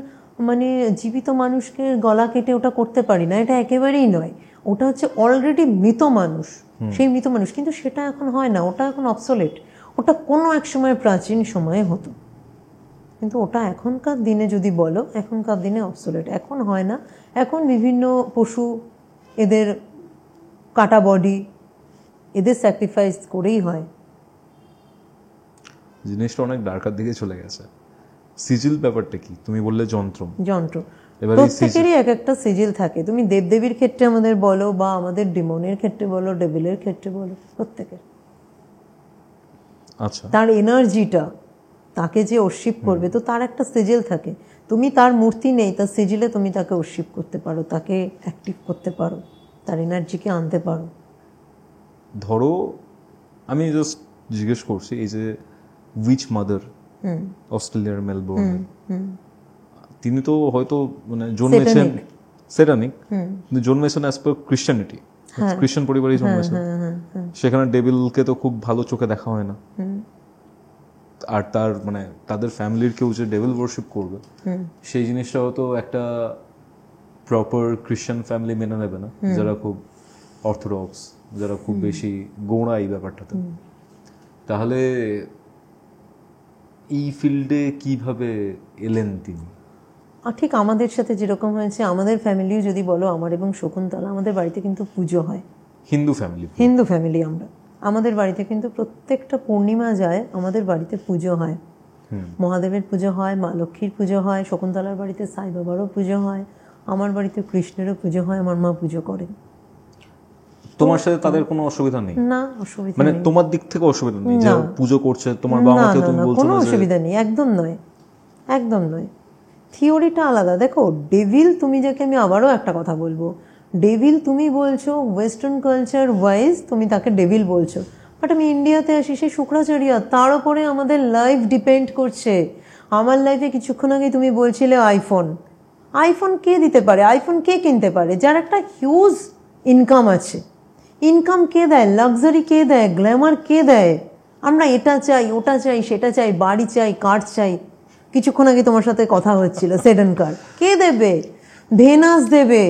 মানে জীবিত মানুষকে গলা কেটে ওটা করতে পারি না, এটা একেবারেই নয়। ওটা হচ্ছে অলরেডি মৃত মানুষ, সেই মৃত মানুষ, কিন্তু সেটা এখন হয় না, ওটা এখন অবসোলেট। ওটা কোনো এক সময় প্রাচীন সময়ে হতো, কিন্তু ওটা এখনকার দিনে যদি বলো, এখনকার দিনে অবসোলেট, এখন হয় না। এখন বিভিন্ন পশু, এদের কাটা বডি, এদের স্যাক্রিফাইস করেই হয়। জিনিসটা অনেক ডার্কার দিকে চলে গেছে। সিজিল ব্যাপারটা কি? তুমি বললে যন্ত্র, এবারে প্রত্যেকেরই এক একটা সিজিল থাকে। তুমি দেবদেবীর ক্ষেত্রে আমাদের বলো, বা আমাদের ডিমনের ক্ষেত্রে বলো, ডেভিলের ক্ষেত্রে বলো, প্রত্যেকের আচ্ছা তার এনার্জিটা, তাকে যে অর্শিপ করবে, তো তার একটা সিজিল থাকে। তুমি তার মূর্তি নেই, তার সিজিলে তুমি তাকে অর্শিপ করতে পারো, তাকে অ্যাক্টিভ করতে পারো, তার এনার্জিকে আনতে পারো। ধরো আমি জাস্ট জিজ্ঞেস করছি, এই যে উইচ মাদার অস্ট্রেলিয়ার মেলবোর্ন, তিনি তো হয়তো মানে জন্মেছেন সেটানিক, কিন্তু জন্মেছেন অ্যাজ পার ক্রিশ্চিয়ানিটি, খ্রিস্টান পরিবারেই জন্মেছেন। সেখানে ডেভিলকে তো খুব ভালো চোখে দেখা হয় না, আর তার মানে তাদের ফ্যামিলির কেউ যে ডেভিল ওয়ার্শিপ করবে, সেই জিনিসটা হয়তো একটা প্রপার ক্রিশ্চিয়ান ফ্যামিলি মেনে নেবে না, যারা খুব অর্থোডক্স, যারা খুব বেশি গোঁড়া এই ব্যাপারটাতে। তাহলে এই ফিল্ডে কিভাবে এলেন তিনি? ঠিক আমাদের সাথে যেরকম হয়েছে, আমাদের ফ্যামিলিও যদি বলো, আমার এবং শকুন্তলা, আমাদের বাড়িতে কিন্তু পুজো হয়। হিন্দু ফ্যামিলি, হিন্দু ফ্যামিলি আমরা, আমাদের বাড়িতে কিন্তু প্রত্যেকটা পূর্ণিমা যায়, আমাদের বাড়িতে পুজো হয়। মহাদেবের পুজো হয়, মা লক্ষ্মীর পুজো হয়, শকুন্তলার বাড়িতে সাই বাবারও পুজো হয়, আমার বাড়িতে কৃষ্ণেরও পুজো হয়, আমার মা পুজো করেন। তোমার সাথে তাদের কোনো অসুবিধা নেই? না, অসুবিধা মানে নেই। তোমার দিক থেকে অসুবিধা নেই যে পুজো করছে তোমার বাবা মাকে, তুমি বলছো কোনো না যে অসুবিধা নেই, একদম নয়, একদম নয়। থিওরিটা আলাদা। দেখো, ডেভিল, তুমি যাকে, আমি আবারও একটা কথা বলবো, ডেভিল তুমি বলছো ওয়েস্টার্ন কালচার ওয়াইজ তুমি তাকে ডেভিল বলছো, বাট আমি ইন্ডিয়াতে আসি, সেই শুক্রাচার্য, তার উপরে আমাদের লাইফ ডিপেন্ড করছে। আমার লাইফে কিছুক্ষণ আগে তুমি বলছিলে আইফোন, আইফোন কে দিতে পারে, আইফোন কে কিনতে পারে? যার একটা হিউজ ইনকাম আছে। ইনকাম কে দেয়, লাক্সারি কে দেয়, গ্ল্যামার কে দেয়? আমরা এটা চাই, ওটা চাই, সেটা চাই, বাড়ি চাই, কার চাই। কিছুক্ষণ আগে তোমার সাথে কথা হচ্ছিল, সেডেন কার কে দেবে? ভেনাস দেবে।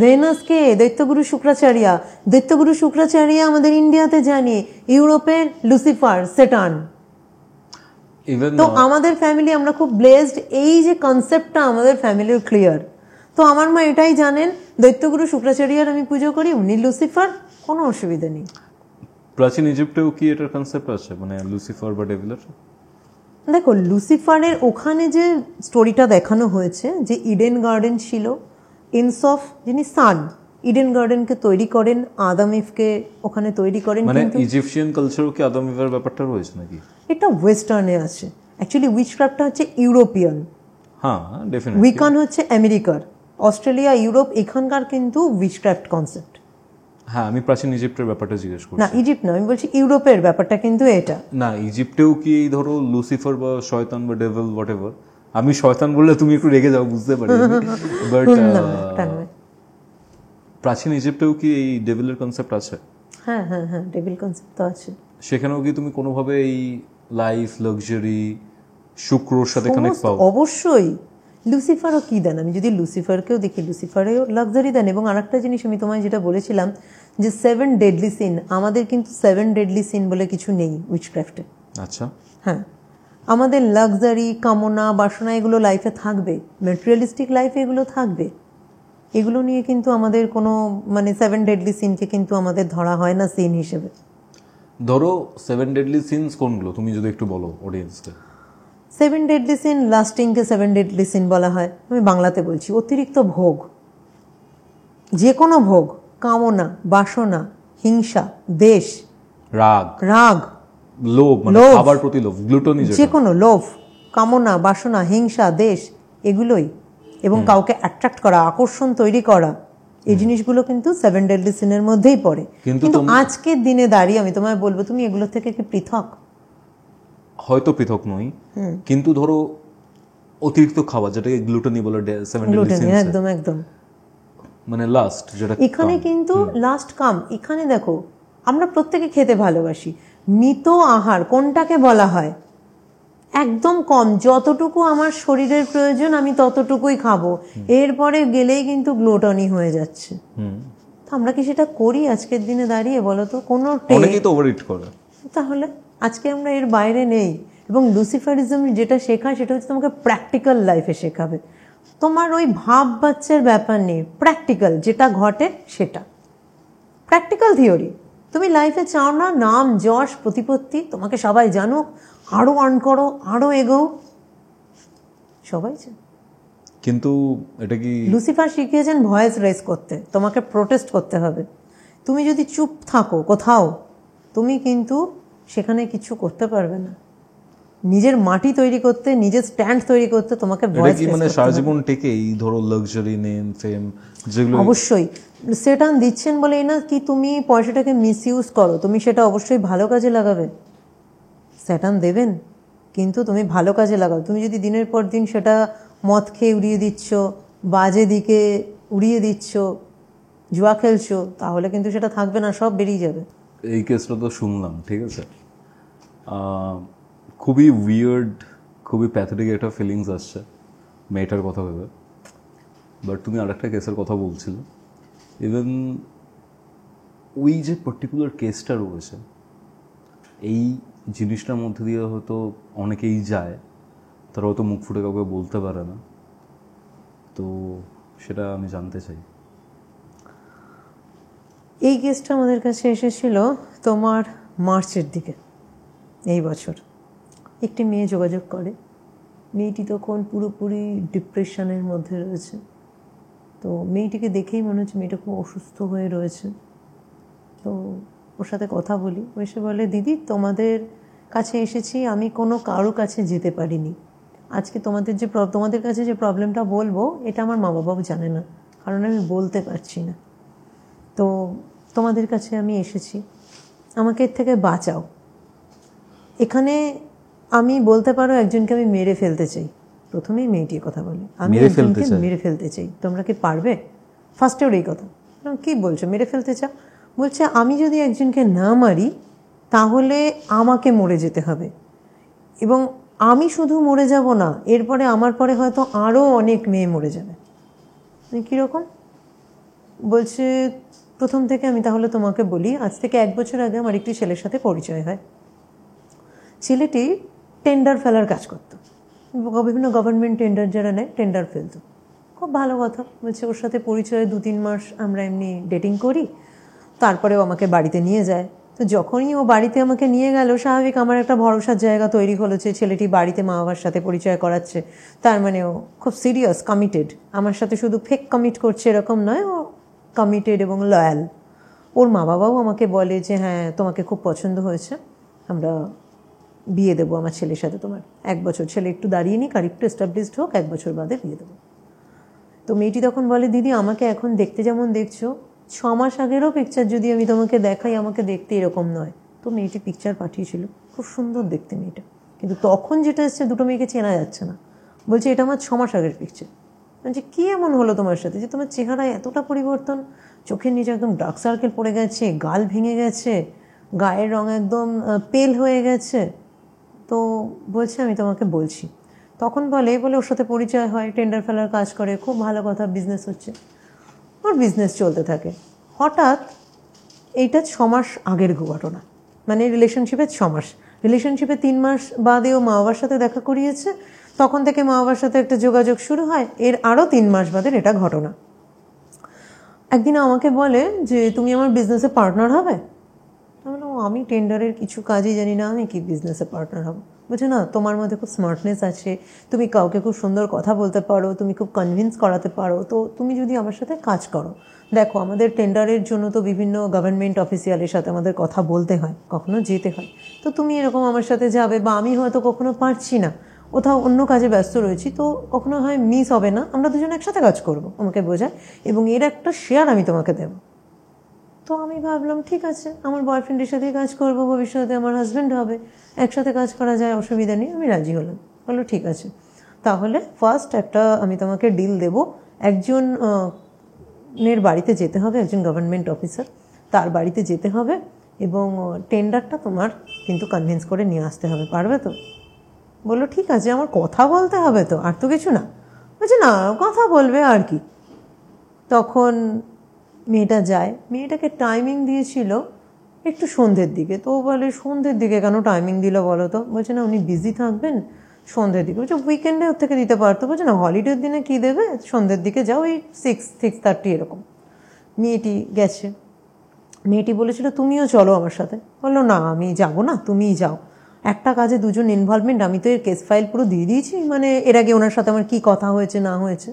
ভেনাস কে? দৈত্যগুরু শুক্রাচার্য। দৈত্যগুরু শুক্রাচার্য আমাদের ইন্ডিয়াতে জানি, ইউরোপের লুসিফার, সেটান। তো আমাদের ফ্যামিলি, আমরা খুব ব্লেসড, এই যে কনসেপ্টটা আমাদের ফ্যামিলির ক্লিয়ার। তো আমার মা এটাই জানেন, দৈত্যগুরু শুক্রাচার্যের আমি পুজো করি, উনি লুসিফার, কোনো অসুবিধা নেই। প্রাচীন ইজিপ্টেও কি এটার কনসেপ্ট আছে, মানে লুসিফার বা ডেভিলের? দেখো, লুসিফারের ওখানে যে স্টোরিটা দেখানো হয়েছে, যে ইডেন গার্ডেন ছিল, ইনসফ যিনি সান, ইডেন গার্ডেনকে তৈরি করেন, আদম ইভকে ওখানে তৈরি করেন। মানে ইজিপশিয়ান কালচারও কি আদম ইভের ব্যাপারটা রয়েছে নাকি? এটা ওয়েস্টার্নে আছে অ্যাকচুয়ালি। উইচক্রাফটটা হচ্ছে ইউরোপিয়ান, হ্যাঁ ডেফিনেটলি। উইকান হচ্ছে আমেরিকার, অস্ট্রেলিয়া, ইউরোপ, এখানকার কিন্তু উইচক্রাফট কনসেপ্ট। হ্যাঁ, আমি প্রাচীন ইজিপ্টের ব্যাপারটা জিজ্ঞেস করছি। না, ইজিপ্ট না, আমি বলছি ইউরোপের ব্যাপারটা কিন্তু এটা না, ইজিপ্টেও কি এই ধরো লুসিফার বা শয়তান বা ডেভিল হোয়াটএভার, আমি শয়তান বললে তুমি একটু রেগে যাও, বুঝতে পারি, বাট প্রাচীন ইজিপ্টেও কি এই ডেভিলের কনসেপ্ট আছে? হ্যাঁ হ্যাঁ হ্যাঁ, ডেভিল কনসেপ্ট তো আছে। সেখানেও কি তুমি কোনোভাবে এই লাইফ, লাক্সারি, শুক্রর সাথে কানেক্ট পাও? অবশ্যই। লুসিফারও কি দেন, আমি যদি লুসিফারকেও দেখি, লুসিফারেও লাক্সারি দেন। এবং আরেকটা জিনিস আমি তোমায় যেটা বলেছিলাম, যে 7 ডেডলি সিন, আমাদের কিন্তু 7 ডেডলি সিন বলে কিছু নেই উইচক্রাফটে। আচ্ছা, হ্যাঁ, আমাদের লাক্সারি, কামনা, বাসনা, এগুলো লাইফে থাকবে, ম্যাটেরিয়ালিস্টিক লাইফে এগুলো থাকবে। এগুলো নিয়ে কিন্তু আমাদের কোনো মানে 7 ডেডলি সিনকে কিন্তু আমাদের ধরা হয় না সিন হিসেবে। ধরো 7 ডেডলি সিনস কোনগুলো তুমি যদি একটু বলো অডিয়েন্সকে। 7 ডেডলি সিন, লাস্টিংকে 7 ডেডলি সিন বলা হয়। আমি বাংলাতে বলছি, অতিরিক্ত ভোগ, যে কোনো ভোগ, কামনা, বাসনা, হিংসা, দেশ, রাগ, লোভ, মানে খাবার প্রতি লোভ, গ্লুটনি, যে কোনো লোভ, কামনা, বাসনা, হিংসা, দেশ, এবং কাউকে অ্যাট্রাক্ট করা, আকর্ষণ তৈরি করা, এই জিনিসগুলো কিন্তু 7 ডেডলি সিনের মধ্যেই পড়ে। কিন্তু আজকের দিনে দাঁড়িয়ে আমি তোমায় বলবো, তুমি এগুলো থেকে কি পৃথক? হয়তো পৃথক নই, কিন্তু ধরো অতিরিক্ত খাবার, যেটাকে গ্লুটেনি বলে 7 ডেডলি সিনস, একদম একদম মানে লাস্ট, যেটা এখানে কিন্তু লাস্ট কাম। এখানে দেখো, আমরা প্রত্যেকে খেতে ভালোবাসি। মিত আহার কোনটাকে বলা হয়? একদম কম, যতটুকু আমার শরীরের প্রয়োজন আমি ততটুকুই খাবো, এরপরে গেলেই কিন্তু গ্লুটনি হয়ে যাচ্ছে। তো আমরা কি সেটা করি আজকের দিনে দাঁড়িয়ে? বলো তো, কোনো অনেকেই তো ওভারইট করে। তাহলে আজকে আমরা এর বাইরে নেই। এবং লুসিফারিজম যেটা শেখায় সেটা হচ্ছে তোমাকে প্র্যাকটিক্যাল লাইফে শেখাবে। তোমার ওই ভাব বাচ্চার ব্যাপার নেই, প্র্যাকটিক্যাল যেটা ঘটে সেটা প্র্যাকটিক্যাল থিওরি। তুমি লাইফে চাও না নাম যশ প্রতিপত্তি, তোমাকে সবাই জানুক, আরো আর্ন করো, আরো এগো, সবাই চায়। কিন্তু এটা কি লুসিফার শিখিয়েছেন ভয়েস রেজ করতে, তোমাকে প্রোটেস্ট করতে হবে। তুমি যদি চুপ থাকো কোথাও, তুমি কিন্তু সেখানে কিছু করতে পারবে না। নিজের মাটি তৈরি করতে, নিজের স্ট্যান্ড তৈরি করতে তোমাকে ভয়েস রেজ মানে সারা জীবন থেকে এই ধরো লাক্সারি, নেম, ফেম যেগুলো, অবশ্যই সেটা দিচ্ছেন বলেই না কি তুমি পয়সাটাকে মিসইউজ করো, তুমি সেটা অবশ্যই ভালো কাজে লাগাবে। স্যাটান দেবেন, কিন্তু তুমি ভালো কাজে লাগাও। তুমি যদি দিনের পর দিন সেটা মদ খেয়ে উড়িয়ে দিচ্ছ, বাজে দিকে উড়িয়ে দিচ্ছ, জুয়া খেলছো, তাহলে কিন্তু সেটা থাকবে না, সব বেরিয়ে যাবে। এই কেসটা তো শুনলাম, ঠিক আছে, খুবই উইয়ার্ড, খুবই প্যাথেটিক একটা ফিলিংস আসছে মেয়েটার কথা ভেবে। বাট তুমি আরেকটা কেসের কথা বলছিলে, ইভেন ওই যে পার্টিকুলার কেসটা রয়েছে, এই জিনিসটার মধ্যে দিয়ে হয়তো অনেকেই যায়, তারা হয়তো মুখ ফুটে কাউকে বলতে পারে না। তো সেটা আমি জানতে চাই। এই কেসটা আমাদের কাছে এসেছিল তোমার মার্চের দিকে এই বছর। একটি মেয়ে যোগাযোগ করে, মেয়েটি তখন পুরোপুরি ডিপ্রেশনের মধ্যে রয়েছে। তো মেয়েটিকে দেখেই মনে হচ্ছে মেয়েটা খুব অসুস্থ হয়ে রয়েছে। তো ওর সাথে কথা বলি, ও এসে বলে, দিদি তোমাদের কাছে এসেছি, আমি কোনো কারো কাছে যেতে পারিনি। আজকে তোমাদের কাছে যে প্রবলেমটা বলবো, এটা আমার মা বাবাও জানে না, কারণ আমি বলতে পারছি না। তো তোমাদের কাছে আমি এসেছি, আমাকে এর থেকে বাঁচাও। এখানে আমি বলতে পারো একজনকে আমি মেরে ফেলতে চাই। প্রথমেই মেয়েটির কথা বলে, আমি একজনকে মেরে ফেলতে চাই, তোমরা কি পারবে? ফার্স্টে ওর এই কথা। কি বলছো, মেরে ফেলতে চাও? বলছে আমি যদি একজনকে না মারি তাহলে আমাকে মরে যেতে হবে, এবং আমি শুধু মরে যাব না, এরপরে আমার পরে হয়তো আরও অনেক মেয়ে মরে যাবে। কীরকম? বলছে প্রথম থেকে আমি তাহলে তোমাকে বলি, আজ থেকে 1 বছর আগে আমার একটি ছেলের সাথে পরিচয় হয়। ছেলেটি টেন্ডার ফেলার কাজ করত, বিভিন্ন গভর্নমেন্ট টেন্ডার যারা নেয় টেন্ডার ফেলতো, খুব ভালো কথা। বলছে ওর সাথে পরিচয় 2-3 মাস আমরা এমনি ডেটিং করি, তারপরেও আমাকে বাড়িতে নিয়ে যায়। তো যখনই ও বাড়িতে আমাকে নিয়ে গেল, স্বাভাবিক আমার একটা ভরসার জায়গা তৈরি হলো যে ছেলেটি বাড়িতে মা বাবার সাথে পরিচয় করাচ্ছে, তার মানে ও খুব সিরিয়াস, কমিটেড। আমার সাথে শুধু ফেক কমিট করছে এরকম নয়, ও কমিটেড এবং লয়াল। ওর মা বাবাও আমাকে বলে যে হ্যাঁ তোমাকে খুব পছন্দ হয়েছে, আমরা বিয়ে দেবো আমার ছেলের সাথে তোমার। 1 বছর ছেলে একটু দাঁড়িয়ে নিক, আর একটু এস্টাবলিশড হোক, 1 বছর বাদে বিয়ে দেবো। তো মেয়েটি তখন বলে, দিদি আমাকে এখন দেখতে যেমন দেখছো, 6 মাস আগেরও পিকচার যদি আমি তোমাকে দেখাই, আমাকে দেখতে এরকম নয়। তো মেয়েটি পিকচার পাঠিয়েছিল, খুব সুন্দর দেখতে মেয়েটা, কিন্তু তখন যেটা এসছে দুটো মেয়েকে চেনা যাচ্ছে না। বলছে এটা আমার 6 মাস আগের পিকচার। বলছে কী এমন হলো তোমার সাথে যে তোমার চেহারায় এতটা পরিবর্তন, চোখের নিচে একদম ডার্ক সার্কেল পড়ে গেছে, গাল ভেঙে গেছে, গায়ের রং একদম পেল হয়ে গেছে। তো বলছে আমি তোমাকে বলছি। তখন বলে ওর সাথে পরিচয় হয়, টেন্ডার ফেলার কাজ করে, খুব ভালো কথা, বিজনেস হচ্ছে, ওর বিজনেস চলতে থাকে। হঠাৎ এইটা 6 মাস আগের ঘটনা, মানে রিলেশনশিপের 6 মাস, রিলেশনশিপে 3 মাস বাদে ও মা বাবার সাথে দেখা করিয়েছে, তখন থেকে মা বাবার সাথে একটা যোগাযোগ শুরু হয়, এর আরও 3 মাস বাদের এটা ঘটনা। একদিন আমাকে বলে যে তুমি আমার বিজনেসে পার্টনার হবে। আমি টেন্ডারের কিছু কাজই জানি না, আমি কি বিজনেসে পার্টনার হব? বলছে না, তোমার মধ্যে খুব স্মার্টনেস আছে, তুমি কাউকে খুব সুন্দর কথা বলতে পারো, তুমি খুব কনভিন্স করাতে পারো, তো তুমি যদি আমার সাথে কাজ করো, দেখো আমাদের টেন্ডারের জন্য তো বিভিন্ন গভর্নমেন্ট অফিসিয়ালের সাথে আমাদের কথা বলতে হয়, কখনো যেতে হয়, তো তুমি এরকম আমার সাথে যাবে, বা আমি হয়তো কখনো পারছি না, কোথাও অন্য কাজে ব্যস্ত রয়েছি, তো কখনো হয় মিস হবে না, আমরা দুজন একসাথে কাজ করব, আমাকে বোঝায়, এবং এর একটা শেয়ার আমি তোমাকে দেব। তো আমি ভাবলাম ঠিক আছে, আমার বয়ফ্রেন্ডের সাথে কাজ করব, ভবিষ্যতে আমার হাজব্যান্ড হবে, একসাথে কাজ করা যায়, অসুবিধা নেই। আমি রাজি হলাম, বললো ঠিক আছে, তাহলে ফার্স্ট একটা আমি তোমাকে ডিল দেব, একজন এর বাড়িতে যেতে হবে, একজন গভর্নমেন্ট অফিসার, তার বাড়িতে যেতে হবে, এবং টেন্ডারটা তোমার কিন্তু কনভিন্স করে নিয়ে আসতে হবে, পারবে তো? বললো ঠিক আছে, আমার কথা বলতে হবে তো, আর তো কিছু না। বলছে না, কথা বলবে আর কি। তখন মেয়েটা যায়, মেয়েটাকে টাইমিং দিয়েছিল একটু সন্ধ্যের দিকে, তো বলে সন্ধ্যের দিকে কেন টাইমিং দিল বলো তো? বলছে না, উনি বিজি থাকবেন সন্ধ্যের দিকে। বলছে উইকেন্ডে ওর থেকে দিতে পারতো। বলছে না, হলিডের দিনে কী দেবে, সন্ধ্যের দিকে যাও, ওই 6-6:30 এরকম। মেয়েটি গেছে, মেয়েটি বলেছিল তুমিও চলো আমার সাথে। বললো না, আমি যাবো না, তুমিই যাও, একটা কাজে দুজন ইনভলভমেন্ট, আমি তো এর কেস ফাইল পুরো দিয়ে দিয়েছি, মানে এর আগে ওনার সাথে আমার কী কথা হয়েছে না হয়েছে,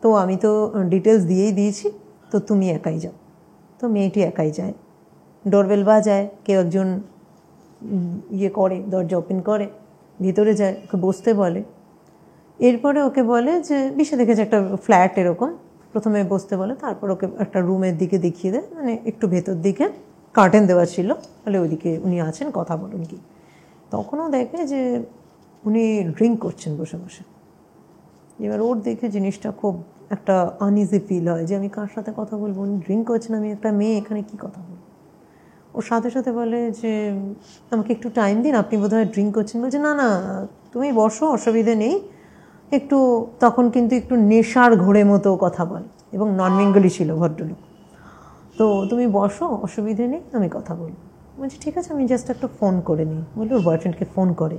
তো আমি তো ডিটেলস দিয়েই দিয়েছি, তো তুমি একাই যাও। তো মেয়েটি একাই যায়, ডোরবেল বাজায়, কেউ একজন ইয়ে করে, দরজা ওপেন করে, ভিতরে যায়, ওকে বসতে বলে। এরপরে ওকে বলে যে বিশ্বে দেখেছে একটা ফ্ল্যাট এরকম, প্রথমে বসতে বলে, তারপর ওকে একটা রুমের দিকে দেখিয়ে দেয়, মানে একটু ভেতর দিকে কার্টেন দেওয়া ছিল, বলে ওইদিকে উনি আছেন, কথা বলুন কি। তখনও দেখে যে উনি ড্রিঙ্ক করছেন বসে বসে। এবার ওর দেখে জিনিসটা খুব একটা আনইজি ফিল হয় যে আমি কার সাথে কথা বলবো, উনি ড্রিঙ্ক করছেন, আমি একটা মেয়ে, এখানে কি কথা বলবো। ওর সাথে সাথে বলে যে আমাকে একটু টাইম দিন, আপনি বোধহয় ড্রিঙ্ক করছেন। বলছে না না, তুমি বসো, অসুবিধে নেই, একটু তখন কিন্তু একটু নেশার ঘোরে মতো কথা বলে, এবং নন বেঙ্গলি ছিল ভদ্রলোক। তো তুমি বসো, অসুবিধে নেই, আমি কথা বলবো। বলছি ঠিক আছে, আমি জাস্ট একটা ফোন করে নিই। বললো ওর বয়ফ্রেন্ডকে ফোন করে,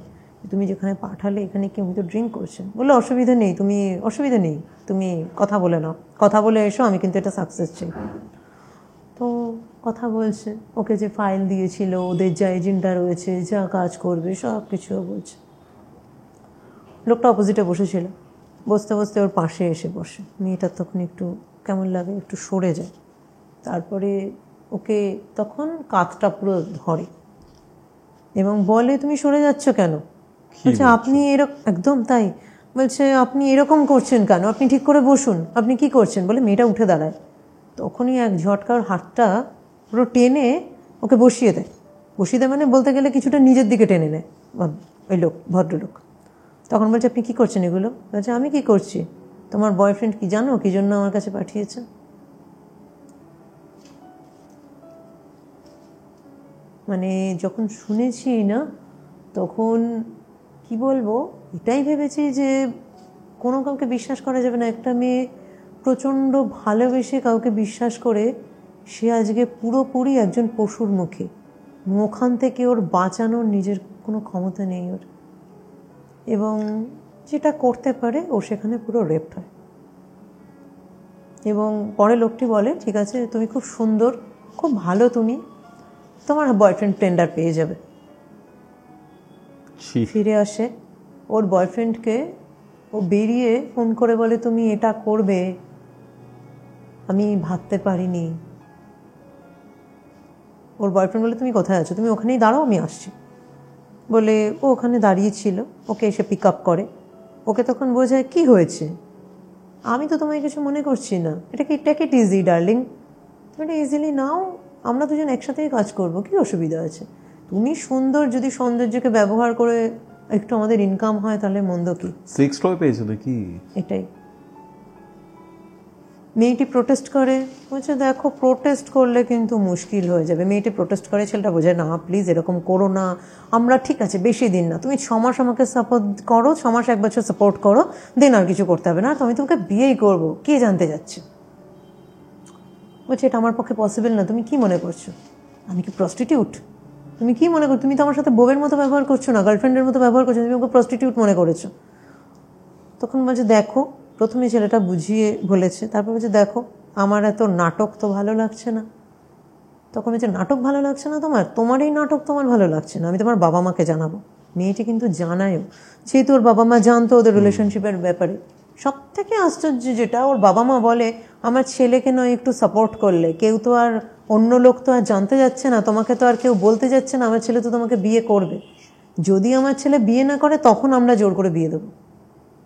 তুমি যেখানে পাঠালে এখানে কি উনি তো ড্রিঙ্ক করছেন। বললো অসুবিধা নেই, তুমি কথা বলে নাও, কথা বলে এসো, আমি কিন্তু এটা সাকসেস চাই। তো কথা বলছে, ওকে যে ফাইল দিয়েছিল, ওদের যা এজেন্ডা রয়েছে, যা কাজ করবে, সব কিছু বলছে। লোকটা অপোজিটে বসেছিল, বসতে বসতে ওর পাশে এসে বসে। মেয়েটার তখন একটু কেমন লাগে, একটু সরে যায়, তারপরে ওকে তখন কাঁধটা পুরো ধরে এবং বলে তুমি সরে যাচ্ছ কেন? বলছে আপনি এরকম, একদম তাই, বলছে আপনি এরকম করছেন কেন, আপনি ঠিক করে বসুন, আপনি কি করছেন। বলে মেয়েটা উঠে দাঁড়ায়, তখনই এক ঝটকার হাতটা পুরো টেনে ওকে বসিয়ে দেয়। বসিয়ে দেয় মানে বলতে গেলে কিছুটা নিজের দিকে টেনে নেয় ওই লোক, ভদ্রলোক। তখন বলছে আপনি কী করছেন এগুলো? বলছে আমি কি করছি, তোমার বয়ফ্রেন্ড কি জানো কী জন্য আমার কাছে পাঠিয়েছে? মানে যখন শুনেছি না, তখন কি বলবো, এটাই ভেবেছি যে কোনো কাউকে বিশ্বাস করা যাবে না। একটা মেয়ে প্রচণ্ড ভালোবেসে কাউকে বিশ্বাস করে, সে আজকে পুরোপুরি একজন পশুর মুখে, ওখান থেকে ওর বাঁচানোর নিজের কোনো ক্ষমতা নেই ওর, এবং যেটা করতে পারে ও সেখানে পুরো রেপ্ট হয়। এবং পরে লোকটি বলে ঠিক আছে, তুমি খুব সুন্দর, খুব ভালো, তুমি তোমার বয়ফ্রেন্ড টেন্ডার পেয়ে যাবে। ফিরে আসে ওর বয়ফ্রেন্ডকে, ও বেরিয়ে ফোন করে বলে তুমি এটা করবে, আমি ভাবতে পারিনি। ওর বয়ফ্রেন্ড বলে তুমি কোথায় আছো, তুমি ওখানেই দাঁড়াও, আমি আসছি। বলে ও ওখানে দাঁড়িয়েছিল, ওকে এসে পিক আপ করে। ওকে তখন বোঝায় কি হয়েছে, আমি তো তোমায় কিছু মনে করছি না, এটা কি টেক ইট ইজি ডার্লিং, তুমি এটা ইজিলি নাও, আমরা দুজন একসাথেই কাজ করব, কি অসুবিধা আছে, তুমি সুন্দর, যদি সৌন্দর্যকে ব্যবহার করে একটু আমাদের ইনকাম হয় তাহলে মন্দ কি। সেক্স টয় পেয়েছে নাকি? এটাই। মেয়েটি প্রোটেস্ট করে, বলছে দেখো প্রোটেস্ট করলে কিন্তু মুশকিল হয়ে যাবে। মেয়েটি প্রোটেস্ট করে, ছেলেটা বোঝায় না প্লিজ এরকম করো না, আমরা ঠিক আছে বেশি দিন না, তুমি 6 মাস আমাকে সাপোর্ট করো, 6 মাস 1 বছর সাপোর্ট করো, দেন আর কিছু করতে হবে না, তো আমি তোমাকে বিয়েই করবো, কে জানতে যাচ্ছে। বলছে এটা আমার পক্ষে পসিবল না, তুমি কি মনে করছো আমি কি প্রস্টিটিউট, তুমি কি মনে করো, তুমি তো আমার সাথে বউয়ের মতো ব্যবহার করছো না, গার্লফ্রেন্ডের মতো ব্যবহার করছো, তুমি ওকে প্রস্টিটিউট মনে করেছো। তখন বলছে দেখো, প্রথমে ছেলেটা বুঝিয়ে বলেছে, তারপর বলছে দেখো আমার এত নাটক তো ভালো লাগছে না। তখন বলছে নাটক ভালো লাগছে না তোমার, তোমার এই নাটক তোমার ভালো লাগছে না, আমি তোমার বাবা মাকে জানাবো। মেয়েটি কিন্তু জানায়ও, যেহেতু ওর বাবা মা জানতো ওদের রিলেশনশিপের ব্যাপারে। সব থেকে আশ্চর্য যেটা, ওর বাবা মা বলে আমার ছেলেকে নয় একটু সাপোর্ট করলে, কেউ তো আর, অন্য লোক তো আর জানতে যাচ্ছে না, তোমাকে তো আর কেউ বলতে যাচ্ছে না আমার ছেলে তো তোমাকে বিয়ে করবে। যদি আমার ছেলে বিয়ে না করে তখন আমরা জোর করে বিয়ে দেবো।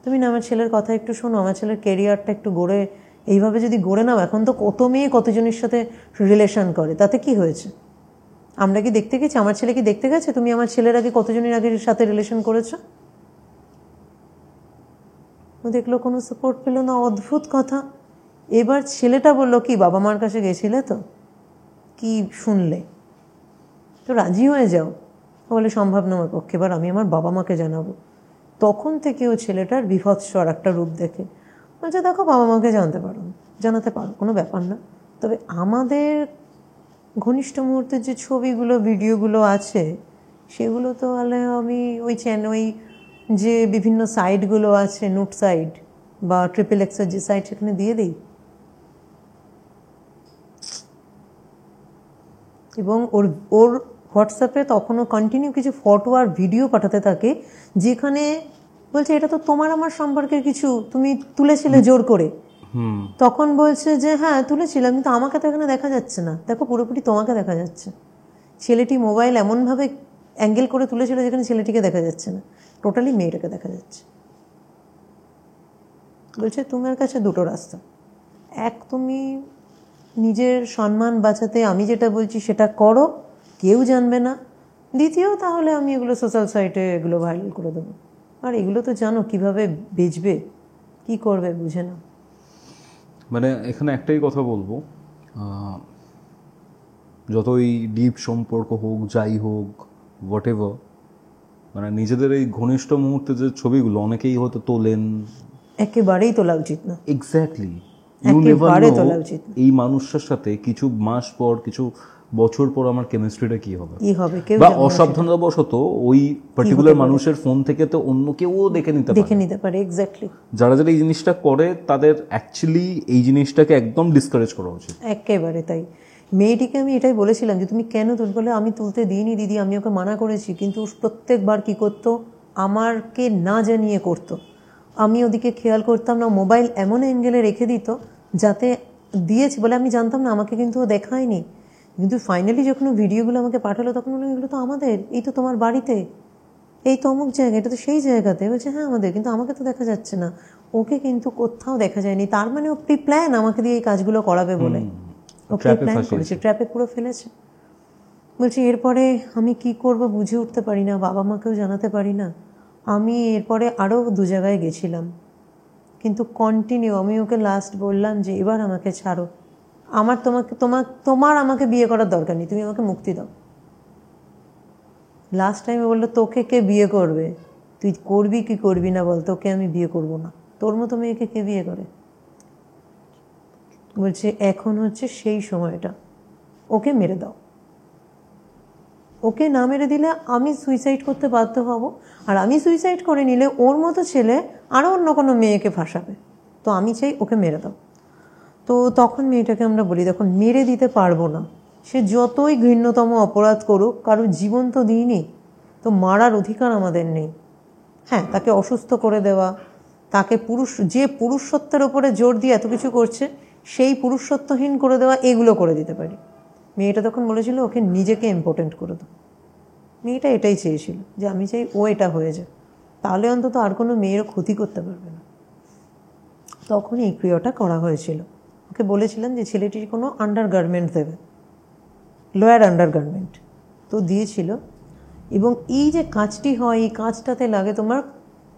তুমি না আমার ছেলের কথা একটু শোনো, আমার ছেলের কেরিয়ারটা একটু গড়ে, এইভাবে যদি গড়ে নাও, এখন তো কত মেয়ে কতজনের সাথে রিলেশন করে, তাতে কি হয়েছে? আমরা কি দেখতে গেছি? আমার ছেলে কি দেখতে গেছে তুমি আমার ছেলের আগে কতজনের আগে সাথে রিলেশন করেছো? ও দেখলো, কোনো সাপোর্ট পেলো না, অদ্ভুত কথা। এবার ছেলেটা বললো কি, বাবা মার কাছে গেছিলে তো, কি শুনলে? তো রাজি হয়ে যাও। ও বলে সম্ভব না আমার পক্ষে, এবার আমি আমার বাবা মাকে জানাবো। তখন থেকে ও ছেলেটার বিভৎস আর একটা রূপ দেখে বলছে, দেখো বাবা মাকে জানাতে পারো, কোনো ব্যাপার না। তবে আমাদের ঘনিষ্ঠ মুহূর্তের যে ছবিগুলো ভিডিওগুলো আছে সেগুলো তো আমি ওই যে বিভিন্ন সাইটগুলো আছে, নোট সাইট বা XXXের যে সাইট, সেখানে দিয়ে দিই। এবং ওর হোয়াটসঅ্যাপে তখনও কন্টিনিউ কিছু ফটো আর ভিডিও পাঠাতে থাকে, যেখানে বলছে এটা তো তোমার আমার সম্পর্কের কিছু, তুমি তুলেছিলে জোর করে। তখন বলছে যে হ্যাঁ তুলেছিলাম, কিন্তু আমাকে তো এখানে দেখা যাচ্ছে না। দেখো, পুরোপুরি তোমাকে দেখা যাচ্ছে। ছেলেটি মোবাইল এমনভাবে অ্যাঙ্গেল করে তুলেছিল যেখানে ছেলেটিকে দেখা যাচ্ছে না, টোটালি মেয়েটাকে দেখা যাচ্ছে। বলছে তোমার কাছে দুটো রাস্তা, এক, তুমি নিজের সম্মান বাঁচাতে আমি যেটা বলছি সেটা করো, কেউ জানবে না। দ্বিতীয়, তাহলে আমি এগুলো সোশ্যাল সাইটে এগুলো ভাইরাল করে দেবো। আর এগুলো তো জানো কিভাবে বেচবে, কি করবে বুঝে না। মানে এখানে একটাই কথা বলবো, যতই ডিপ সম্পর্ক হোক, যাই হোক, হোয়াট এভার, মানে নিজেদের এই ঘনিষ্ঠ মুহূর্তে যে ছবিগুলো অনেকেই হয়তো তোলেন, একেবারেই তোলা উচিত না। এক্স্যাক্টলি, ইউ নেভার নো এই মানুষটার সাথে কিছু মাস পর, কিছু বছর পর আমার কেমিস্ট্রিটা কি হবে, বা অসাবধানতাবশত ওই পার্টিকুলার মানুষের ফোন থেকে তো অন্য কেউ দেখে নিতে পারে। এক্স্যাক্টলি, যারা যারা এই জিনিসটা করে তাদের অ্যাকচুয়ালি এই জিনিসটাকে একদম ডিসকারেজ করা উচিত। একেবারে তাই। মেয়েটিকে আমি এটাই বলেছিলাম যে তুমি কেন তুলতে, বলে আমি তুলতে দিইনি দিদি, আমি ওকে মানা করেছি, কিন্তু প্রত্যেকবার কি করতো, আমাকে না জানিয়ে করতো। আমি ওদিকে খেয়াল করতাম না, মোবাইল এমন অ্যাঙ্গেলে রেখে দিত যাতে দিয়েছি বলে আমি জানতাম না, আমাকে কিন্তু ও দেখায়নি। কিন্তু ফাইনালি যখন ভিডিওগুলো আমাকে পাঠালো তখন বললাম এগুলো তো আমাদের, এই তো তোমার বাড়িতে, এই তো অমুক জায়গা, এটা তো সেই জায়গাতে। বলছে হ্যাঁ আমাদের, কিন্তু আমাকে তো দেখা যাচ্ছে না। ওকে কিন্তু কোথাও দেখা যায়নি, তার মানে ও প্রি প্ল্যান আমাকে দিয়ে এই কাজগুলো করাবে বলে ও প্রি প্ল্যান করেছে, ট্র্যাপে পুরো ফেলেছে। বলছি এরপরে আমি কি করব বুঝে উঠতে পারি না, বাবা মাকেও জানাতে পারি না। আমি এরপরে আরও 2 জায়গায় গেছিলাম, কিন্তু কন্টিনিউ আমি ওকে লাস্ট বললাম যে এবার আমাকে ছাড়ো, তোমার আমাকে বিয়ে করার দরকার নেই, তুমি আমাকে মুক্তি দাও। লাস্ট টাইমে বললো তোকে কে বিয়ে করবে, তুই করবি কি করবি না বল, তোকে আমি বিয়ে করব না। তোর মতো মেয়েকে কে বিয়ে করে? বলছে এখন হচ্ছে সেই সময়টা, ওকে মেরে দাও। ওকে না মেরে দিলে আমি সুইসাইড করতে বাধ্য হব, আর আমি সুইসাইড করে নিলে ওর মতো ছেলে আরও অন্য কোনো মেয়েকে ফাঁসাবে, তো আমি চাই ওকে মেরে দাও। তো তখন মেয়েটাকে আমরা বলি, তখন মেরে দিতে পারবো না, সে যতই ঘৃণ্যতম অপরাধ করুক, কারো জীবন তো দিইনি, তো মারার অধিকার আমাদের নেই। হ্যাঁ, তাকে অসুস্থ করে দেওয়া, তাকে যে পুরুষত্বের ওপরে জোর দিয়ে এত কিছু করছে সেই পুরুষত্বহীন করে দেওয়া, এগুলো করে দিতে পারি। মেয়েটা তখন বলেছিল ওকে নিজেকে ইম্পর্টেন্ট করে দাও। মেয়েটা এটাই চেয়েছিল যে আমি চাই ও এটা হয়ে যায়, তাহলে অন্তত আর কোনো মেয়েরও ক্ষতি করতে পারবে না। তখন এই ক্রিয়াটা করা হয়েছিল। ওকে বলেছিলাম যে ছেলেটির কোনো আন্ডারগার্মেন্ট দেবে, লোয়ার আন্ডারগার্মেন্ট, তো দিয়েছিল। এবং এই যে কাঁচটি হয়, এই কাঁচটাতে লাগে তোমার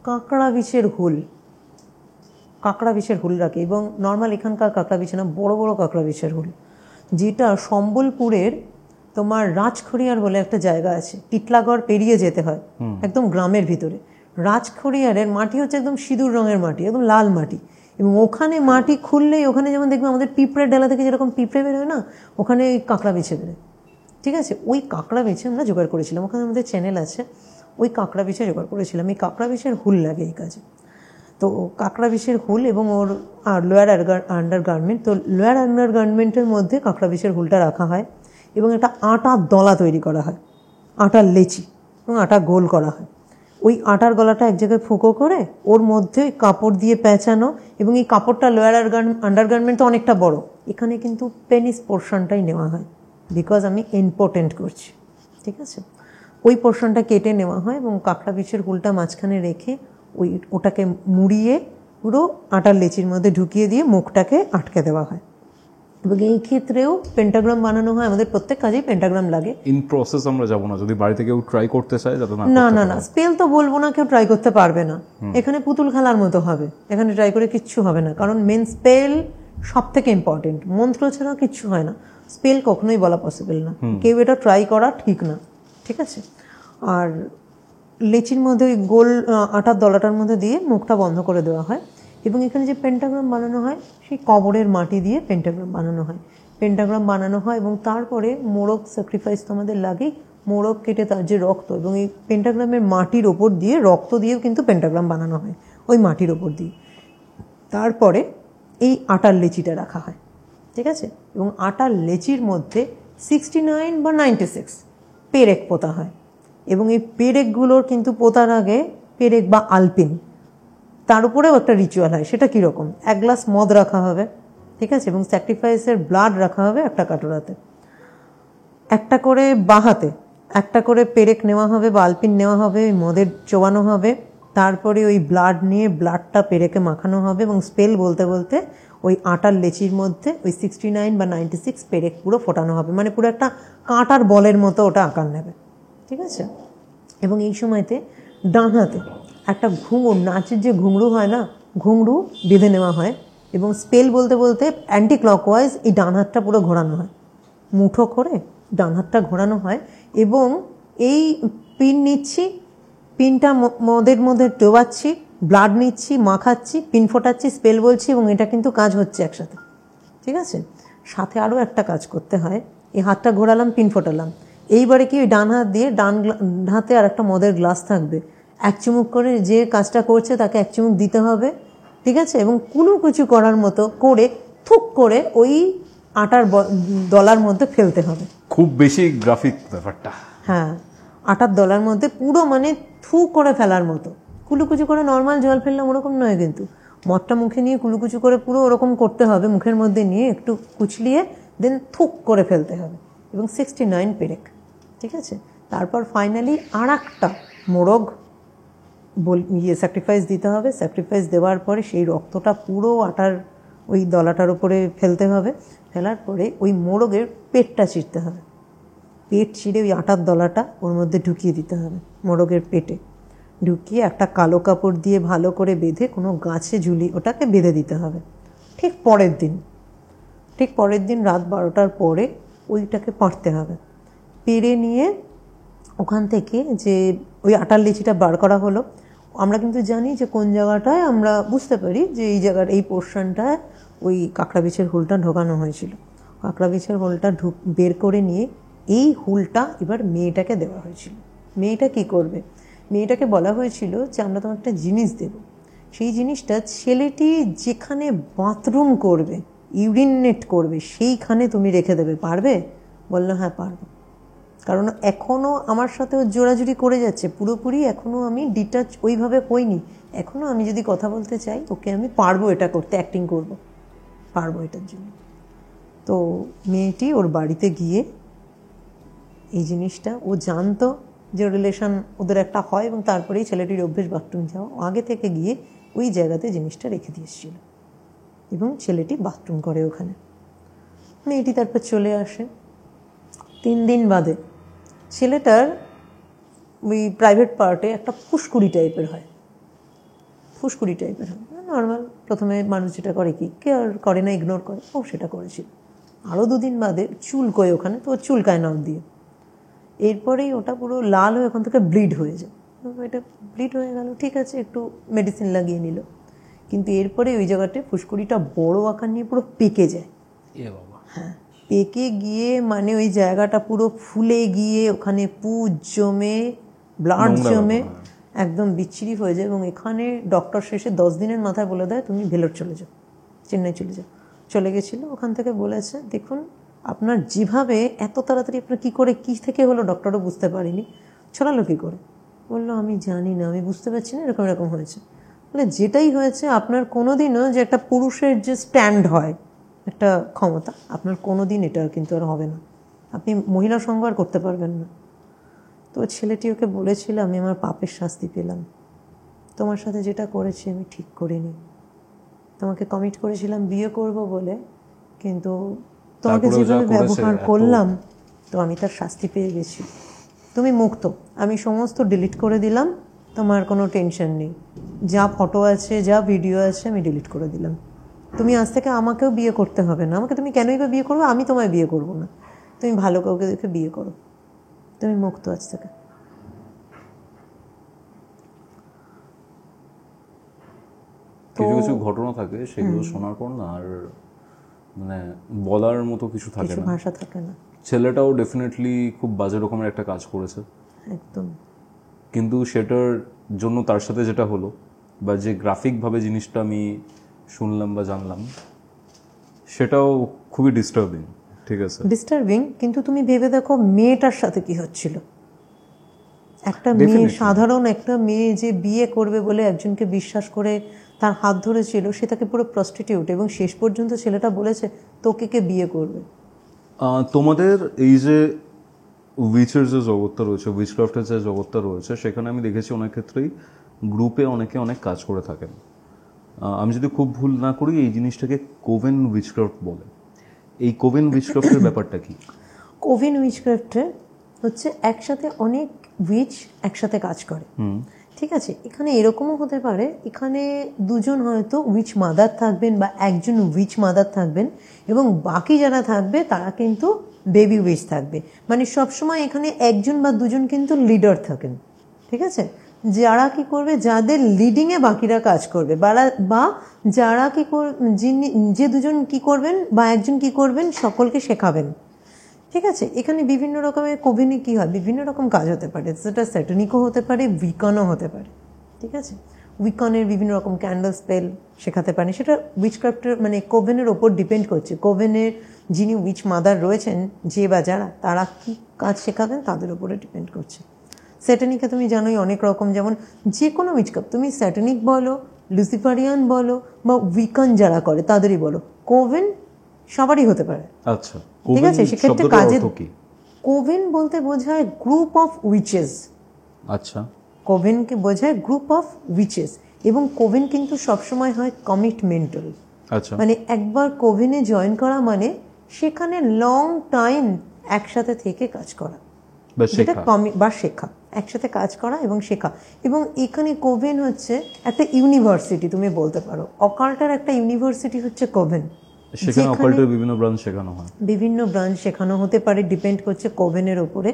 কাঁকড়া বিছের হুল, কাঁকড়া বিছের হুল রাখে, এবং নর্মাল এখানকার কাঁকড়া বিছে না, বড় বড় কাঁকড়া বিছের হুল, যেটা সম্বলপুরের তোমার রাজখড়িয়ার বলে একটা জায়গা আছে, টিটলাগড় পেরিয়ে যেতে হয়, একদম গ্রামের ভিতরে। রাজখড়িয়ারের মাটি হচ্ছে একদম সিঁদুর রঙের মাটি, একদম লাল মাটি, এবং ওখানে মাটি খুললেই ওখানে যেমন দেখবে আমাদের পিঁপড়ের ডালা থেকে যেরকম পিঁপড়ে বেরোয় না, ওখানে কাঁকড়া বিছে বেরোয়। ঠিক আছে, ওই কাঁকড়া বিছে আমরা জোগাড় করেছিলাম, ওখানে আমাদের চ্যানেল আছে, ওই কাঁকড়া বিছে জোগাড় করেছিলাম। এই কাঁকড়া বিছের হুল লাগে এই কাজে। তো কাঁকড়া বিছের হুল এবং ওর লোয়ার আন্ডারগার্মেন্ট, তো লোয়ার আন্ডারগার্মেন্টের মধ্যে কাঁকড়া বিছের হুলটা রাখা হয়, এবং একটা আটার দলা তৈরি করা হয়, আটার লেচি, এবং আটা গোল করা হয়। ওই আটার গলাটা এক জায়গায় ফুঁকো করে ওর মধ্যে কাপড় দিয়ে পেঁচানো, এবং এই কাপড়টা লোয়ার আন্ডারগার্মেন্ট তো অনেকটা বড়, এখানে কিন্তু পেনিস পোর্শনটাই নেওয়া হয়, বিকজ আমি ইম্পর্টেন্ট করছি। ঠিক আছে, ওই পোর্শনটা কেটে নেওয়া হয় এবং কাঁকড়া বিছের হুলটা মাঝখানে রেখে ওটাকে মুড়িয়ে পুরো আটার লেচির মধ্যে ঢুকিয়ে দিয়ে মুখটাকে আটকে দেওয়া হয়। এবং এই ক্ষেত্রেও পেন্টাগ্রাম বানানো হয়, আমাদের প্রত্যেক কাজেই পেন্টাগ্রাম লাগে। ইন প্রসেস আমরা যাবো না, যদি বাড়িতে কেউ ট্রাই করতে চায় যাতে না স্পেল তো বলবো না, কেউ ট্রাই করতে পারবে না, এখানে পুতুল খেলার মতো হবে, এখানে ট্রাই করে কিচ্ছু হবে না, কারণ মেন স্পেল সব থেকে ইম্পর্টেন্ট, মন্ত্র ছাড়া কিচ্ছু হয় না, স্পেল কখনোই বলা পসিবল না, কেউ এটা ট্রাই করা ঠিক না, ঠিক আছে। আর লেচির মধ্যে ওই গোল আটার দলাটার মধ্যে দিয়ে মুখটা বন্ধ করে দেওয়া হয় এবং এখানে যে পেন্টাগ্রাম বানানো হয় সেই কবরের মাটি দিয়ে পেন্টাগ্রাম বানানো হয় এবং তারপরে মোরগ স্যাক্রিফাইস তো আমাদের লাগেই, মোরগ কেটে তার যে রক্ত এবং এই পেন্টাগ্রামের মাটির ওপর দিয়ে রক্ত দিয়েও কিন্তু পেন্টাগ্রাম বানানো হয় ওই মাটির ওপর দিয়ে। তারপরে এই আটার লেচিটা রাখা হয়, ঠিক আছে, এবং আটার লেচির মধ্যে 69 বা 96 পেরেক পোতা হয় এবং এই পেরেকগুলোর কিন্তু পোতার আগে পেরেক বা আলপিন, তার উপরেও একটা রিচুয়াল হয়। সেটা কীরকম, 1 গ্লাস মদ রাখা হবে, ঠিক আছে, এবং স্যাক্রিফাইসের ব্লাড রাখা হবে একটা কাটোরাতে, একটা করে বাহাতে একটা করে পেরেক নেওয়া হবে বা আলপিন নেওয়া হবে, ওই মদের চোবানো হবে, তারপরে ওই ব্লাড নিয়ে ব্লাডটা পেরেকে মাখানো হবে এবং স্পেল বলতে বলতে ওই আটার লেচির মধ্যে ওই 69 বা 96 পেরেক পুরো ফোটানো হবে, মানে পুরো একটা কাঁটার বলের মতো ওটা আকার নেবে, ঠিক আছে। এবং এই সময়তে ডান হাতে একটা ঘুঙুর, নাচের যে ঘুঙরু হয় না, ঘুঙরু বেঁধে নেওয়া হয় এবং স্পেল বলতে বলতে অ্যান্টি ক্লকওয়াইজ এই ডান হাতটা পুরো ঘোরানো হয়, মুঠো করে ডান হাতটা ঘোরানো হয় এবং এই পিন নিচ্ছি, পিনটা মদের মধ্যে ডোবাচ্ছি, ব্লাড নিচ্ছি, মাখাচ্ছি, পিন ফোটাচ্ছি, স্পেল বলছি এবং এটা কিন্তু কাজ হচ্ছে একসাথে, ঠিক আছে। সাথে আরও একটা কাজ করতে হয়, এই হাতটা ঘোরালাম, পিন ফোটালাম, এইবারে কি ওই ডান হাত দিয়ে ডান হাতে আর একটা মদের গ্লাস থাকবে, এক চুমুক করে যে কাজটা করছে তাকে এক চুমুক দিতে হবে, ঠিক আছে, এবং কুলুকুচু করার মতো করে থুক করে ওই আটার দলার মধ্যে ফেলতে হবে। খুব বেশি গ্রাফিক ব্যাপারটা। হ্যাঁ, আটার দলার মধ্যে পুরো মানে থু করে ফেলার মতো, কুলুকুচু করে নর্মাল জল ফেললাম ওরকম নয়, কিন্তু মদটা মুখে নিয়ে কুলুকুচু করে পুরো ওরকম করতে হবে, মুখের মধ্যে নিয়ে একটু কুচলিয়ে দেন থুক করে ফেলতে হবে এবং 69 পেরেক, ঠিক আছে। তারপর ফাইনালি আর একটা মোরগ স্যাক্রিফাইস দিতে হবে, স্যাক্রিফাইস দেওয়ার পরে সেই রক্তটা পুরো আটার ওই দলাটার উপরে ফেলতে হবে, ফেলার পরে ওই মোরগের পেটটা চিরতে হবে, পেট চিরে ওই আটার দলাটা ওর মধ্যে ঢুকিয়ে দিতে হবে, মোরগের পেটে ঢুকিয়ে একটা কালো কাপড় দিয়ে ভালো করে বেঁধে কোনো গাছে ঝুলি ওটাকে বেঁধে দিতে হবে। ঠিক পরের দিন রাত 12টার পরে ওইটাকে পাড়তে হবে, পেড়ে নিয়ে ওখান থেকে যে ওই আটার লেচিটা বার করা হলো, আমরা কিন্তু জানি যে কোন জায়গাটায়, আমরা বুঝতে পারি যে এই জায়গার এই পোর্শনটায় ওই কাঁকড়া বিছের হুলটা ঢোকানো হয়েছিল, কাঁকড়া বিছের হুলটা বের করে নিয়ে এই হুলটা এবার মেয়েটাকে দেওয়া হয়েছিল। মেয়েটা কি করবে, মেয়েটাকে বলা হয়েছিল যে আমরা তোমার একটা জিনিস দেব, সেই জিনিসটা ছেলেটি যেখানে বাথরুম করবে, ইউরিনেট করবে, সেইখানে তুমি রেখে দেবে, পারবে? বললো হ্যাঁ পারবো, কারণ এখনও আমার সাথেও জোড়াজুড়ি করে যাচ্ছে পুরোপুরি, এখনও আমি ডিটাচ ওইভাবে হইনি, এখনও আমি যদি কথা বলতে চাই ওকে আমি পারবো এটা করতে, অ্যাক্টিং করব, পারবো এটার জন্য। তো মেয়েটি ওর বাড়িতে গিয়ে এই জিনিসটা, ও জানতো যে রিলেশন ওদের একটা হয় এবং তারপরেই ছেলেটির অভ্যেস বাথরুম যাওয়া, আগে থেকে গিয়ে ওই জায়গাতে জিনিসটা রেখে দিয়েছিল এবং ছেলেটি বাথরুম করে ওখানে। মেয়েটি তারপর চলে আসে। 3 দিন বাদে ছেলেটার ওই প্রাইভেট পার্টে একটা ফুসকুড়ি টাইপের হয়, নর্মাল প্রথমে মানুষ যেটা করে কি কেয়ার করে না, ইগনোর করে, ও সেটা করেছিল। আরও 2 দিন বাদে চুলকোয় ওখানে, তো চুলকায় নখ দিয়ে, এরপরেই ওটা পুরো লাল হয়ে ওখান থেকে ব্লিড হয়ে যায়, এটা ব্লিড হয়ে গেল, ঠিক আছে, একটু মেডিসিন লাগিয়ে নিল, কিন্তু এরপরে ওই জায়গাতে ফুসকুড়িটা বড় আকার নিয়ে পুরো পেকে যায়। হ্যাঁ, পেকে গিয়ে মানে ওই জায়গাটা পুরো ফুলে গিয়ে ওখানে পুজ জমে, ব্লাড জমে একদম বিচ্ছিরি হয়ে যায় এবং এখানে ডক্টর শেষে 10 দিনের মাথায় বলে দেয় তুমি ভেলোর চলে যাও, চেন্নাই চলে যাও। চলে গেছিলো, ওখান থেকে বলেছে দেখুন আপনার যেভাবে এত তাড়াতাড়ি আপনার কী করে কী থেকে হলো ডক্টরও বুঝতে পারিনি, ছড়ালো কী করে? বললো আমি জানি না, আমি বুঝতে পারছি না, এরকম এরকম হয়েছে। বলে যেটাই হয়েছে আপনার কোনো দিনও যে একটা পুরুষের যে স্ট্যান্ড হয় একটা ক্ষমতা, আপনার কোনো দিন এটা কিন্তু আর হবে না, আপনি মহিলা সঙ্গ আর করতে পারবেন না। তো ছেলেটি ওকে বলেছিল আমি আমার পাপের শাস্তি পেলাম, তোমার সাথে যেটা করেছি আমি ঠিক করিনি, তোমাকে কমিট করেছিলাম বিয়ে করব বলে, কিন্তু তোমাকে তারপরেও যা যেভাবে করেছে ব্যবহার এত- করলাম তো আমি তার শাস্তি পেয়ে গেছি। তুমি মুক্ত, আমি সমস্ত ডিলিট করে দিলাম, তোমার কোনো টেনশন নেই, যা ফটো আছে যা ভিডিও আছে আমি ডিলিট করে দিলাম। তুমি আজ থেকে আমাকেও বিয়ে করতে হবে না, আমাকে তুমি কেনই বা বিয়ে করবে, আমি তোমায় বিয়ে করব না, তুমি ভালো কাউকে দেখে বিয়ে করো, তুমি মুক্ত আজ থেকে। কিছু কিছু ঘটনা থাকে সেগুলো শোনার পর না আর মানে বলার মতো কিছু থাকে কিছু না। ভাষা থাকে না, ছেলেটাও ডেফিনেটলি খুব বাজে রকমের একটা কাজ করেছে, একদম। কিন্তু সেটার জন্য তার সাথে যেটা হলো বা যে গ্রাফিকভাবে জিনিসটা আমি শুনলাম বা জানলাম সেটাও খুবই ডিস্টার্বিং। ঠিক আছে, ডিস্টার্বিং, কিন্তু তুমি ভেবে দেখো মেয়েটার সাথে কি হচ্ছিল। একটা মেয়ে, সাধারণ একটা মেয়ে যে বিয়ে করবে বলে একজনকে বিশ্বাস করে তার হাত ধরেছিল, সে তাকে পুরো প্রস্টিটিউট, এবং শেষ পর্যন্ত ছেলেটা বলেছে তোকে কে বিয়ে করবে। তোমাদের এই যে উইচের যে জগৎটা রয়েছে, উইচক্রাফটের যে জগৎটা রয়েছে, সেখানে আমি দেখেছি অনেক ক্ষেত্রেই গ্রুপে অনেকে অনেক কাজ করে থাকেন। আমি যদি খুব ভুল না করি এই জিনিসটাকে কোভেন উইচক্রাফট বলে। এই কোভেন উইচক্রাফটের ব্যাপারটা কি? কোভেন উইচক্রাফটে হচ্ছে একসাথে অনেক উইচ একসাথে কাজ করে, ঠিক আছে। এখানে এরকমও হতে পারে, এখানে দুজন হয়তো উইচ মাদার থাকবেন বা একজন উইচ মাদার থাকবেন, এবং বাকি যারা থাকবে তারা কিন্তু বেবি উইচ থাকবে। মানে সবসময় এখানে একজন বা দুজন কিন্তু লিডার থাকেন, ঠিক আছে। যারা কি করবে, যাদের লিডিংয়ে বাকিরা কাজ করবে, বা যারা কি যে দুজন কি করবেন বা একজন কি করবেন সকলকে শেখাবেন, ঠিক আছে। এখানে বিভিন্ন রকমের কোভেনে কি হয়, বিভিন্ন রকম কাজ হতে পারে, সেটা স্যাটানিকও হতে পারে, উইকনও হতে পারে, ঠিক আছে। উইকনের বিভিন্ন রকম ক্যান্ডেল স্পেল শেখাতে পারে, সেটা উইচক্রাফটের মানে কোভেনের ওপর ডিপেন্ড করছে। কোভেনের যিনি উইচ মাদার রয়েছেন, যে বা যারা, তারা কি কাজ শেখাবেন তাদের উপরে ডিপেন্ড করছে। স্যাটানিকে তুমি জানোই অনেক রকম, যেমন যে কোনো উইচক্রাফট, তুমি স্যাটানিক বলো, লুসিফারিয়ান বলো, বা উইকন যারা করে তাদেরই বলো, কোভেন সবারই হতে পারে। আচ্ছা, ঠিক আছে, সেক্ষেত্রে শব্দটার কাজের অর্থ কি? কোভেন বলতে বোঝায় গ্রুপ অফ উইচেস। আচ্ছা, কোভেনকে বোঝায় গ্রুপ অফ উইচেস, এবং কোভেন কিন্তু সবসময় হয় কমিটমেন্টাল। আচ্ছা, মানে একবার কোভেনে জয়েন করা মানে সেখানে লং টাইম একসাথে থেকে কাজ করা, বা যেটা শেখা। বা শেখা, একসাথে কাজ করা এবং শেখা। এবং এখানে কোভেন হচ্ছে একটা ইউনিভার্সিটি, তুমি বলতে পারো অকাল্টের একটা ইউনিভার্সিটি হচ্ছে কোভেন। সেখানে অকাল্টের বিভিন্ন ব্রাঞ্চ শেখানো হয়। বিভিন্ন ব্রাঞ্চ শেখানো হতে পারে, ডিপেন্ড করছে কোভেনের ওপরে।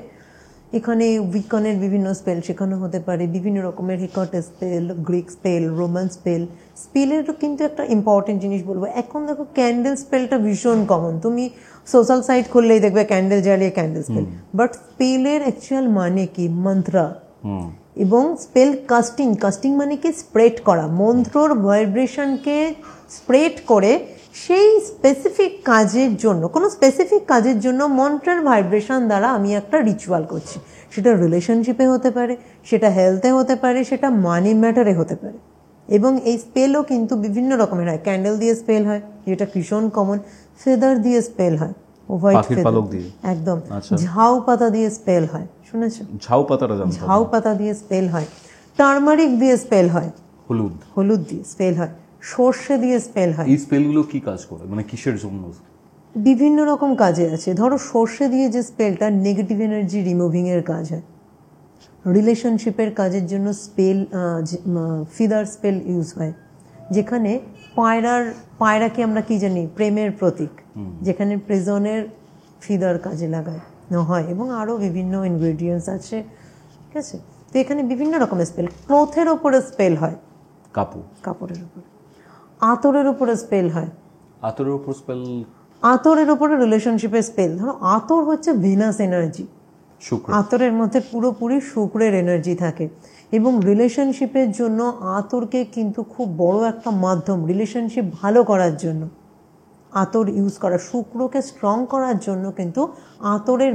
এখানে উইকনের বিভিন্ন স্পেল শেখানো হতে পারে, বিভিন্ন রকমের Hecate spell, Greek spell, Roman spell. স্পেলেরও কিন্তু একটা ইম্পর্টেন্ট জিনিস বলবো, এখন দেখো ক্যান্ডেল স্পেলটা ভীষণ কমন, তুমি সোশ্যাল সাইট খুললেই দেখবে ক্যান্ডেল জ্বালিয়ে ক্যান্ডেল স্পেল, বাট স্পেলের অ্যাকচুয়াল মানে কি, মন্ত্রা। এবং স্পেল কাস্টিং, কাস্টিং মানে কি, স্প্রেড করা, মন্ত্রর ভাইব্রেশনকে স্প্রেড করে সেই স্পেসিফিক কাজের জন্য, কোনো স্পেসিফিক কাজের জন্য মন্ত্রের ভাইব্রেশন দ্বারা আমি একটা রিচুয়াল করছি। সেটা রিলেশনশিপে হতে পারে, সেটা হেলথে হতে পারে, সেটা মানি ম্যাটারে হতে পারে। এবং এই স্পেলও কিন্তু বিভিন্ন রকমের হয়, ক্যান্ডেল দিয়ে স্পেল হয় যেটা ভীষণ কমন, ফেদার দিয়ে স্পেল হয়, হোয়াইট পাখির ফেদার পালক দিয়ে, একদম, আচ্ছা। ঝাউ পাতা দিয়ে স্পেল হয়, শুনেছো? ঝাউ পাতাটা জানতাম। ঝাউ পাতা দিয়ে স্পেল হয়, টার্মারিক দিয়ে স্পেল হয়, হলুদ, হলুদ দিয়ে স্পেল হয়, সর্ষে দিয়ে স্পেল হয়। এই স্পেলগুলো কি কাজ করে, মানে কিসের জন্য? বিভিন্ন রকম কাজে আছে। ধরো সর্ষে দিয়ে যে স্পেলটা নেগেটিভ এনার্জি রিমুভিং এর কাজ হয়, রিলেশনশিপের কাজের জন্য স্পেল, ফিদার স্পেল ইউজ হয়, যেখানে পায়রাকে আমরা কি জানি, প্রেমের প্রতীক, যেখানে প্রিজনের ফিদার কাজে লাগায় হয়, এবং আরও বিভিন্ন ইনগ্রেডিয়েন্টস আছে, ঠিক আছে। তো এখানে বিভিন্ন রকমের স্পেল, ক্লথের ওপরে স্পেল হয়, কাপড়ের উপরে, আতরের উপরে স্পেল হয়, আতরের উপর স্পেল, আতরের উপরে রিলেশনশিপের স্পেল। ধরো আতর হচ্ছে ভিনাস এনার্জি, শুক্র, আতরের মধ্যে পুরোপুরি শুক্রের এনার্জি থাকে, এবং রিলেশনশিপের জন্য আতরকে কিন্তু খুব বড় একটা মাধ্যম, রিলেশনশিপ ভালো করার জন্য আতর ইউজ করা, শুক্রকে স্ট্রং করার জন্য কিন্তু আতরের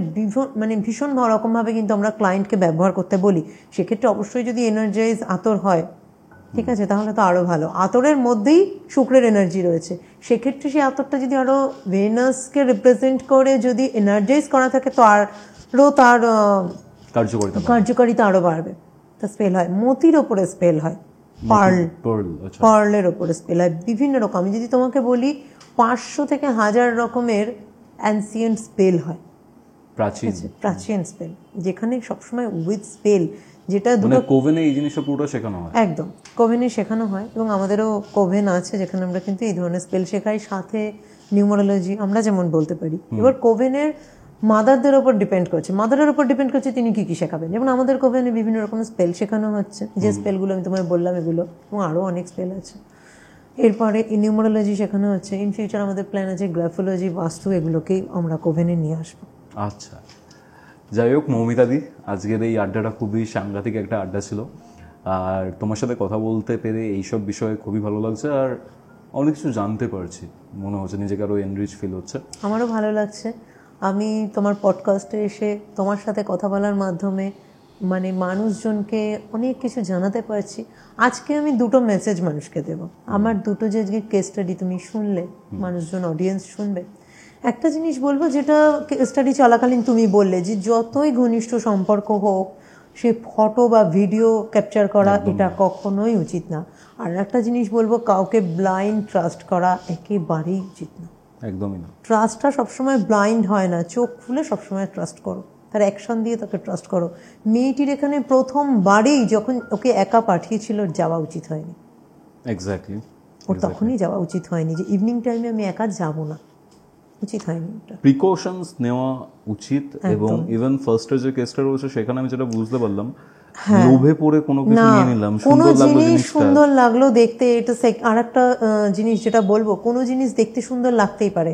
ভীষণ রকমভাবে কিন্তু আমরা ক্লায়েন্টকে ব্যবহার করতে বলি। সেক্ষেত্রে অবশ্যই যদি এনার্জাইজ আতর হয়, ঠিক আছে, তাহলে তো আরও ভালো। আতরের মধ্যেই শুক্রের এনার্জি রয়েছে, সেক্ষেত্রে সেই আতরটা যদি আরও ভেনাসকে রিপ্রেজেন্ট করে যদি এনার্জাইজ করা থাকে, তো আরও কার্যকারিতা আরো বাড়বে। তা স্পেল হয় মতির ওপরে, স্পেল হয় পার্লের ওপরে স্পেল হয় বিভিন্ন রকম। আমি যদি তোমাকে বলি 500 থেকে 1000 রকমের অ্যানসিয়েন্ট স্পেল হয়, প্রাচীন স্পেল, যেখানে সবসময় উইথ স্পেল, যেটা দুটো কোভেনে এই জিনিসটা পুরোটা শেখানো হয়। একদম কোভেনে শেখানো হয়, এবং আমাদেরও কোভেন আছে যেখানে আমরা কিন্তু এই ধরনের স্পেল শেখাই, সাথে নিউমারোলজি আমরা যেমন বলতে পারি। এবার কোভেনের মাদারদের ওপর ডিপেন্ড করছে, মাদারের ওপর ডিপেন্ড করছে তিনি কি কি শেখাবেন। যেমন আমাদের কোভেনে বিভিন্ন রকমের স্পেল শেখানো হচ্ছে, যে স্পেলগুলো আমি তোমায় বললাম এগুলো, এবং আরও অনেক স্পেল আছে। এরপরে নিউমারোলজি শেখানো হচ্ছে। ইন ফিউচার আমাদের প্ল্যান আছে গ্রাফোলজি, বাস্তু, এগুলোকেই আমরা কোভেনে নিয়ে আসবো। আচ্ছা, যাই হোক মৌমিতাদি, আজকের এই আড্ডাটা খুবই সাংঘাতিক একটা আড্ডা ছিল, আর তোমার সাথে কথা বলতে পেরে এইসব বিষয়ে খুবই ভালো লাগছে, আর অনেক কিছু জানতে পারছি, মনে হচ্ছে নিজেকে আরও এনরিচ ফিল হচ্ছে। আমারও ভালো লাগছে। আমি তোমার পডকাস্টে এসে তোমার সাথে কথা বলার মাধ্যমে মানে মানুষজনকে অনেক কিছু জানাতে পারছি। আজকে আমি দুটো মেসেজ মানুষকে দেব। আমার দুটো যে কেস স্টাডি তুমি শুনলে, মানুষজন অডিয়েন্স শুনবে, একটা জিনিস বলবো যেটা স্টাডি চলাকালীন তুমি বললে যে যতই ঘনিষ্ঠ সম্পর্ক হোক, সে ফটো বা ভিডিও ক্যাপচার করা এটা কখনোই উচিত না। আর একটা জিনিস বলবো, কাউকে ব্লাইন্ড ট্রাস্ট করা একেবারেই উচিত না। একদমই না। ট্রাস্টটা সবসময় ব্লাইন্ড হয় না, চোখ খুলে সবসময় ট্রাস্ট করো, তার অ্যাকশন দিয়ে তাকে ট্রাস্ট করো। মেয়েটির এখানে প্রথমবারেই যখন ওকে একা পাঠিয়েছিল, যাওয়া উচিত হয়নি। এক্স্যাক্টলি, ওর তখনই যাওয়া উচিত হয়নি যে ইভিনিং টাইমে আমি একা যাব না, উচিত হয়নি। প্রিকশনস নেওয়া উচিত। এবং ইভেন ফার্স্টের যে কেসটা রয়েছে সেখানে আমি যেটা বুঝতে পারলাম, লোভে পড়ে কোনো কিছু নিয়ে নিলাম, সুন্দর লাগলো জিনিসটা, সুন্দর লাগলো দেখতে, এটা আর একটা জিনিস যেটা বলবো, কোনো জিনিস দেখতে সুন্দর লাগতেই পারে,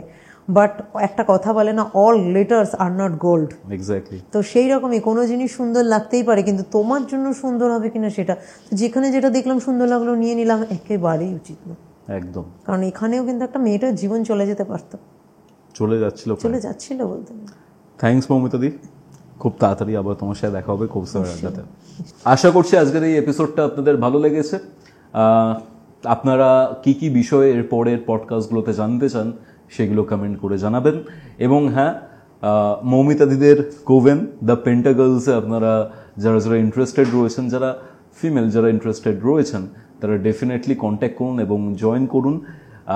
বাট একটা কথা বলে না, all glitters are not gold. Exactly. তো সেই রকমই কোনো জিনিস সুন্দর লাগতেই পারে, কিন্তু তোমার জন্য সুন্দর হবে কিনা সেটা, যেখানে যেটা দেখলাম সুন্দর লাগলো নিয়ে নিলাম, একেবারেই উচিত না। একদম। কারণ এখানেও কিন্তু একটা মেয়েটার জীবন চলে যেতে পারতো, চলে যাচ্ছিল বলতে। থ্যাঙ্কস মৌমিতাদি, খুব তাড়াতাড়ি আবার তোমার সাথে দেখা হবে কৌশলের আড্ডাতে। আশা করছি আজকের এই এপিসোডটা আপনাদের ভালো লেগেছে। আপনারা কি কি বিষয়ে এর পরের পডকাস্টগুলোতে জানতে চান সেগুলো কমেন্ট করে জানাবেন। এবং হ্যাঁ, মৌমিতাদিদের কোভেন দ্য পেন্টাগলসে আপনারা যারা যারা ইন্টারেস্টেড রয়েছেন, যারা ফিমেল যারা ইন্টারেস্টেড রয়েছেন, তারা ডেফিনেটলি কন্ট্যাক্ট করুন এবং জয়েন করুন।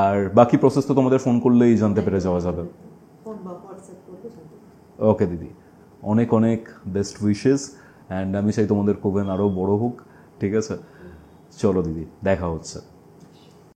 আর বাকি প্রসেস তো তোমাদের ফোন করলেই জানতে পেরে যাওয়া যাবে। ওকে দিদি, অনেক অনেক বেস্ট উইশেস, অ্যান্ড আমি চাই তোমাদের কোভেন আরও বড় হোক। ঠিক আছে, চলো দিদি, দেখা হচ্ছে।